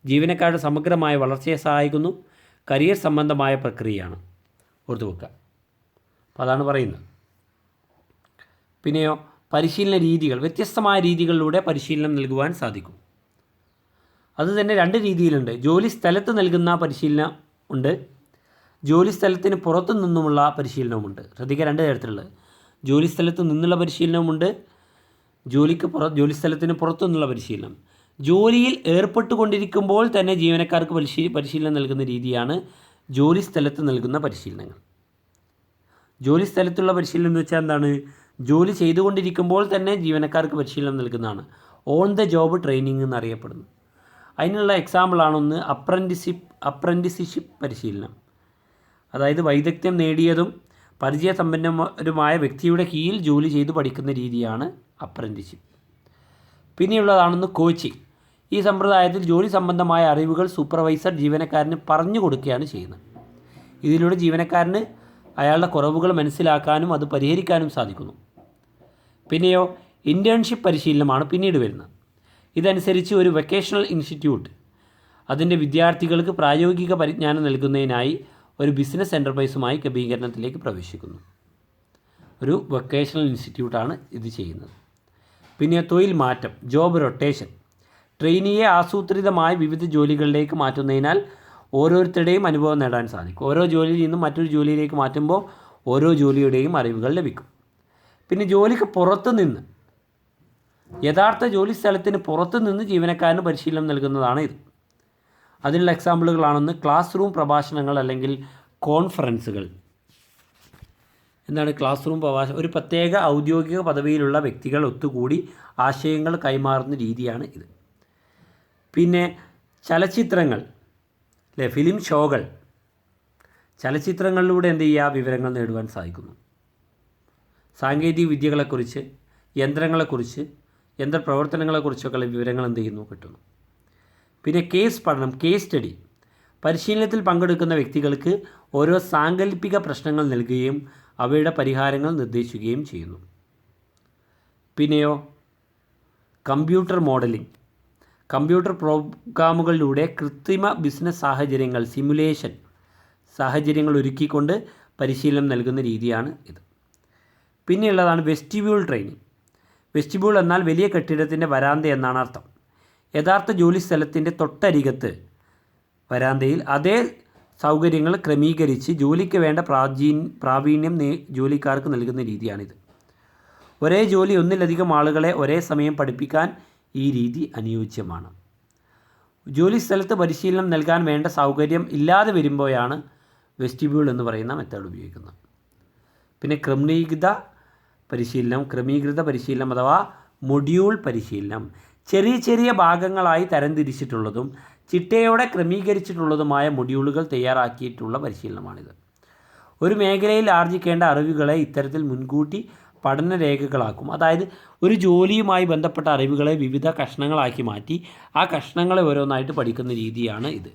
ജീവനക്കാരുടെ സമഗ്രമായ വളർച്ചയെ സഹായിക്കുന്നു. കരിയർ സംബന്ധമായ പ്രക്രിയയാണ്. ഓർത്തു വെക്കുക. അപ്പോൾ അതാണ് പറയുന്നത്. പിന്നെയോ പരിശീലന രീതികൾ, വ്യത്യസ്തമായ രീതികളിലൂടെ പരിശീലനം നൽകുവാൻ സാധിക്കും. അത് തന്നെ രണ്ട് രീതിയിലുണ്ട്. ജോലി സ്ഥലത്ത് നൽകുന്ന പരിശീലനം ഉണ്ട്, ജോലി സ്ഥലത്തിന് പുറത്തു നിന്നുമുള്ള പരിശീലനവുമുണ്ട്. ശ്രദ്ധിക്കുക, രണ്ട് തരത്തിലുള്ളത്. ജോലിസ്ഥലത്ത് നിന്നുള്ള പരിശീലനമുണ്ട്, ജോലിസ്ഥലത്തിന് പുറത്തു നിന്നുള്ള പരിശീലനം. ജോലിയിൽ ഏർപ്പെട്ടുകൊണ്ടിരിക്കുമ്പോൾ തന്നെ ജീവനക്കാർക്ക് പരിശീലനം നൽകുന്ന രീതിയാണ് ജോലിസ്ഥലത്ത് നൽകുന്ന പരിശീലനങ്ങൾ. ജോലിസ്ഥലത്തുള്ള പരിശീലനം എന്ന് വെച്ചാൽ എന്താണ്? ജോലി ചെയ്തുകൊണ്ടിരിക്കുമ്പോൾ തന്നെ ജീവനക്കാർക്ക് പരിശീലനം നൽകുന്നതാണ് ഓൺ ദ ജോബ് ട്രെയിനിങ് എന്നറിയപ്പെടുന്നു. അതിനുള്ള എക്സാമ്പിളാണ് ഒന്ന് അപ്രൻറ്റിസ്ഷിപ്പ് പരിശീലനം. അതായത് വൈദഗ്ധ്യം നേടിയതും പരിചയസമ്പന്നരുമായ വ്യക്തിയുടെ കീഴിൽ ജോലി ചെയ്ത് പഠിക്കുന്ന രീതിയാണ് അപ്രൻറ്റിസ്ഷിപ്പ്. പിന്നെയുള്ളതാണെന്ന് കോച്ചിങ്. ഈ സമ്പ്രദായത്തിൽ ജോലി സംബന്ധമായ അറിവുകൾ സൂപ്പർവൈസർ ജീവനക്കാരന് പറഞ്ഞു കൊടുക്കുകയാണ് ചെയ്യുന്നത്. ഇതിലൂടെ ജീവനക്കാരന് അയാളുടെ കുറവുകൾ മനസ്സിലാക്കാനും അത് പരിഹരിക്കാനും സാധിക്കുന്നു. പിന്നെയോ ഇൻറ്റേൺഷിപ്പ് പരിശീലനമാണ് പിന്നീട് വരുന്നത്. ഇതനുസരിച്ച് ഒരു വൊക്കേഷണൽ ഇൻസ്റ്റിറ്റ്യൂട്ട് അതിൻ്റെ വിദ്യാർത്ഥികൾക്ക് പ്രായോഗിക പരിജ്ഞാനം നൽകുന്നതിനായി ഒരു ബിസിനസ് എൻ്റർപ്രൈസുമായി ക്രമീകരണത്തിലേക്ക് പ്രവേശിക്കുന്നു. ഒരു വൊക്കേഷണൽ ഇൻസ്റ്റിറ്റ്യൂട്ടാണ് ഇത് ചെയ്യുന്നത്. പിന്നെ തൊഴിൽ മാറ്റം, ജോബ് റൊട്ടേഷൻ. ട്രെയിനിയെ ആസൂത്രിതമായ വിവിധ ജോലികളിലേക്ക് മാറ്റുന്നതിനാൽ ഓരോരുത്തരുടെയും അനുഭവം നേടാൻ സാധിക്കും. ഓരോ ജോലിയിൽ നിന്നും മറ്റൊരു ജോലിയിലേക്ക് മാറ്റുമ്പോൾ ഓരോ ജോലിയുടെയും അറിവുകൾ ലഭിക്കും. പിന്നെ ജോലിക്ക് പുറത്തു നിന്ന്, യഥാർത്ഥ ജോലി സ്ഥലത്തിന് പുറത്തു നിന്ന് ജീവനക്കാരന് പരിശീലനം നൽകുന്നതാണ് ഇത്. അതിനുള്ള എക്സാമ്പിളുകളാണെന്ന് ക്ലാസ് റൂം പ്രഭാഷണങ്ങൾ അല്ലെങ്കിൽ കോൺഫറൻസുകൾ. എന്താണ് ക്ലാസ് റൂം പ്രഭാഷണം? ഒരു പ്രത്യേക ഔദ്യോഗിക പദവിയിലുള്ള വ്യക്തികൾ ഒത്തുകൂടി ആശയങ്ങൾ കൈമാറുന്ന രീതിയാണ് ഇത്. പിന്നെ ചലച്ചിത്രങ്ങൾ, ഫിലിം ഷോകൾ. ചലച്ചിത്രങ്ങളിലൂടെ എന്ത് ചെയ്യുക? വിവരങ്ങൾ നേടുവാൻ സാധിക്കുന്നു. സാങ്കേതിക വിദ്യകളെക്കുറിച്ച്, യന്ത്രങ്ങളെക്കുറിച്ച്, യന്ത്രപ്രവർത്തനങ്ങളെക്കുറിച്ചൊക്കെയുള്ള വിവരങ്ങൾ എന്ത് ചെയ്യുന്നു? കിട്ടുന്നു. പിന്നെ കേസ് പഠനം, കേസ് സ്റ്റഡി. പരിശീലനത്തിൽ പങ്കെടുക്കുന്ന വ്യക്തികൾക്ക് ഓരോ സാങ്കല്പിക പ്രശ്നങ്ങൾ നൽകുകയും അവയുടെ പരിഹാരങ്ങൾ നിർദ്ദേശിക്കുകയും ചെയ്യുന്നു. പിന്നെയോ കമ്പ്യൂട്ടർ മോഡലിംഗ്. കമ്പ്യൂട്ടർ പ്രോഗ്രാമുകളിലൂടെ കൃത്രിമ ബിസിനസ് സാഹചര്യങ്ങൾ, സിമുലേഷൻ സാഹചര്യങ്ങൾ ഒരുക്കിക്കൊണ്ട് പരിശീലനം നൽകുന്ന രീതിയാണ് ഇത്. പിന്നെയുള്ളതാണ് വെസ്റ്റിബ്യൂൾ ട്രെയിനിങ്. വെസ്റ്റിബ്യൂൾ എന്നാൽ വലിയ കെട്ടിടത്തിൻ്റെ വരാന്ത എന്നാണ് അർത്ഥം. യഥാർത്ഥ ജോലി സ്ഥലത്തിൻ്റെ തൊട്ടരികത്ത് വരാന്തയിൽ അതേ സൗകര്യങ്ങൾ ക്രമീകരിച്ച് ജോലിക്ക് വേണ്ട പ്രാവീണ്യം ജോലിക്കാർക്ക് നൽകുന്ന രീതിയാണിത്. ഒരേ ജോലി ഒന്നിലധികം ആളുകളെ ഒരേ സമയം പഠിപ്പിക്കാൻ ഈ രീതി അനുയോജ്യമാണ്. ജോലി സ്ഥലത്ത് പരിശീലനം നൽകാൻ വേണ്ട സൗകര്യം ഇല്ലാതെ വരുമ്പോഴാണ് വെസ്റ്റിബ്യൂൾ എന്ന് പറയുന്ന മെത്തേഡ് ഉപയോഗിക്കുന്നത്. പിന്നെ ക്രമീകൃത പരിശീലനം അഥവാ മൊഡ്യൂൾ പരിശീലനം. ചെറിയ ചെറിയ ഭാഗങ്ങളായി തരംതിരിച്ചിട്ടുള്ളതും ചിട്ടയോടെ ക്രമീകരിച്ചിട്ടുള്ളതുമായ മൊഡ്യൂളുകൾ തയ്യാറാക്കിയിട്ടുള്ള പരിശീലനമാണിത്. ഒരു മേഖലയിൽ ആർജിക്കേണ്ട അറിവുകളെ ഇത്തരത്തിൽ മുൻകൂട്ടി പഠനരേഖകളാക്കും. അതായത് ഒരു ജോലിയുമായി ബന്ധപ്പെട്ട അറിവുകളെ വിവിധ കഷ്ണങ്ങളാക്കി മാറ്റി ആ കഷ്ണങ്ങളെ ഓരോന്നായിട്ട് പഠിക്കുന്ന രീതിയാണ് ഇത്.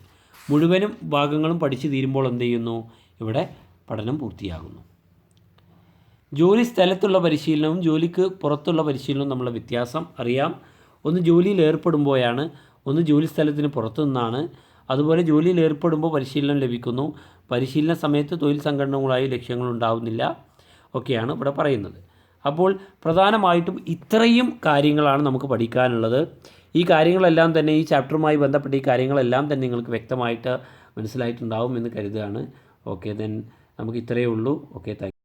മുഴുവനും ഭാഗങ്ങളും പഠിച്ചു തീരുമ്പോൾ എന്ത് ചെയ്യുന്നു? ഇവിടെ പഠനം പൂർത്തിയാകുന്നു. ജോലി സ്ഥലത്തുള്ള പരിശീലനവും ജോലിക്ക് പുറത്തുള്ള പരിശീലനവും തമ്മിലുള്ള വ്യത്യാസം അറിയാം. ഒന്ന് ജോലിയിൽ ഏർപ്പെടുമ്പോഴാണ്, ഒന്ന് ജോലി സ്ഥലത്തിന് പുറത്തു നിന്നാണ്. അതുപോലെ ജോലിയിൽ ഏർപ്പെടുമ്പോൾ പരിശീലനം ലഭിക്കുന്നു. പരിശീലന സമയത്ത് തൊഴിൽ സംഘടനകളായി ലക്ഷ്യങ്ങളുണ്ടാവുന്നില്ല ഒക്കെയാണ് ഇവിടെ പറയുന്നത്. അപ്പോൾ പ്രധാനമായിട്ടും ഇത്രയും കാര്യങ്ങളാണ് നമുക്ക് പഠിക്കാനുള്ളത്. ഈ കാര്യങ്ങളെല്ലാം തന്നെ, ഈ ചാപ്റ്ററുമായി ബന്ധപ്പെട്ട ഈ കാര്യങ്ങളെല്ലാം തന്നെ നിങ്ങൾക്ക് വ്യക്തമായിട്ട് മനസ്സിലായിട്ടുണ്ടാവും എന്ന് കരുതുകയാണ്. ഓക്കെ, ദെൻ നമുക്ക് ഇത്രയേ ഉള്ളൂ. Okay, thank you.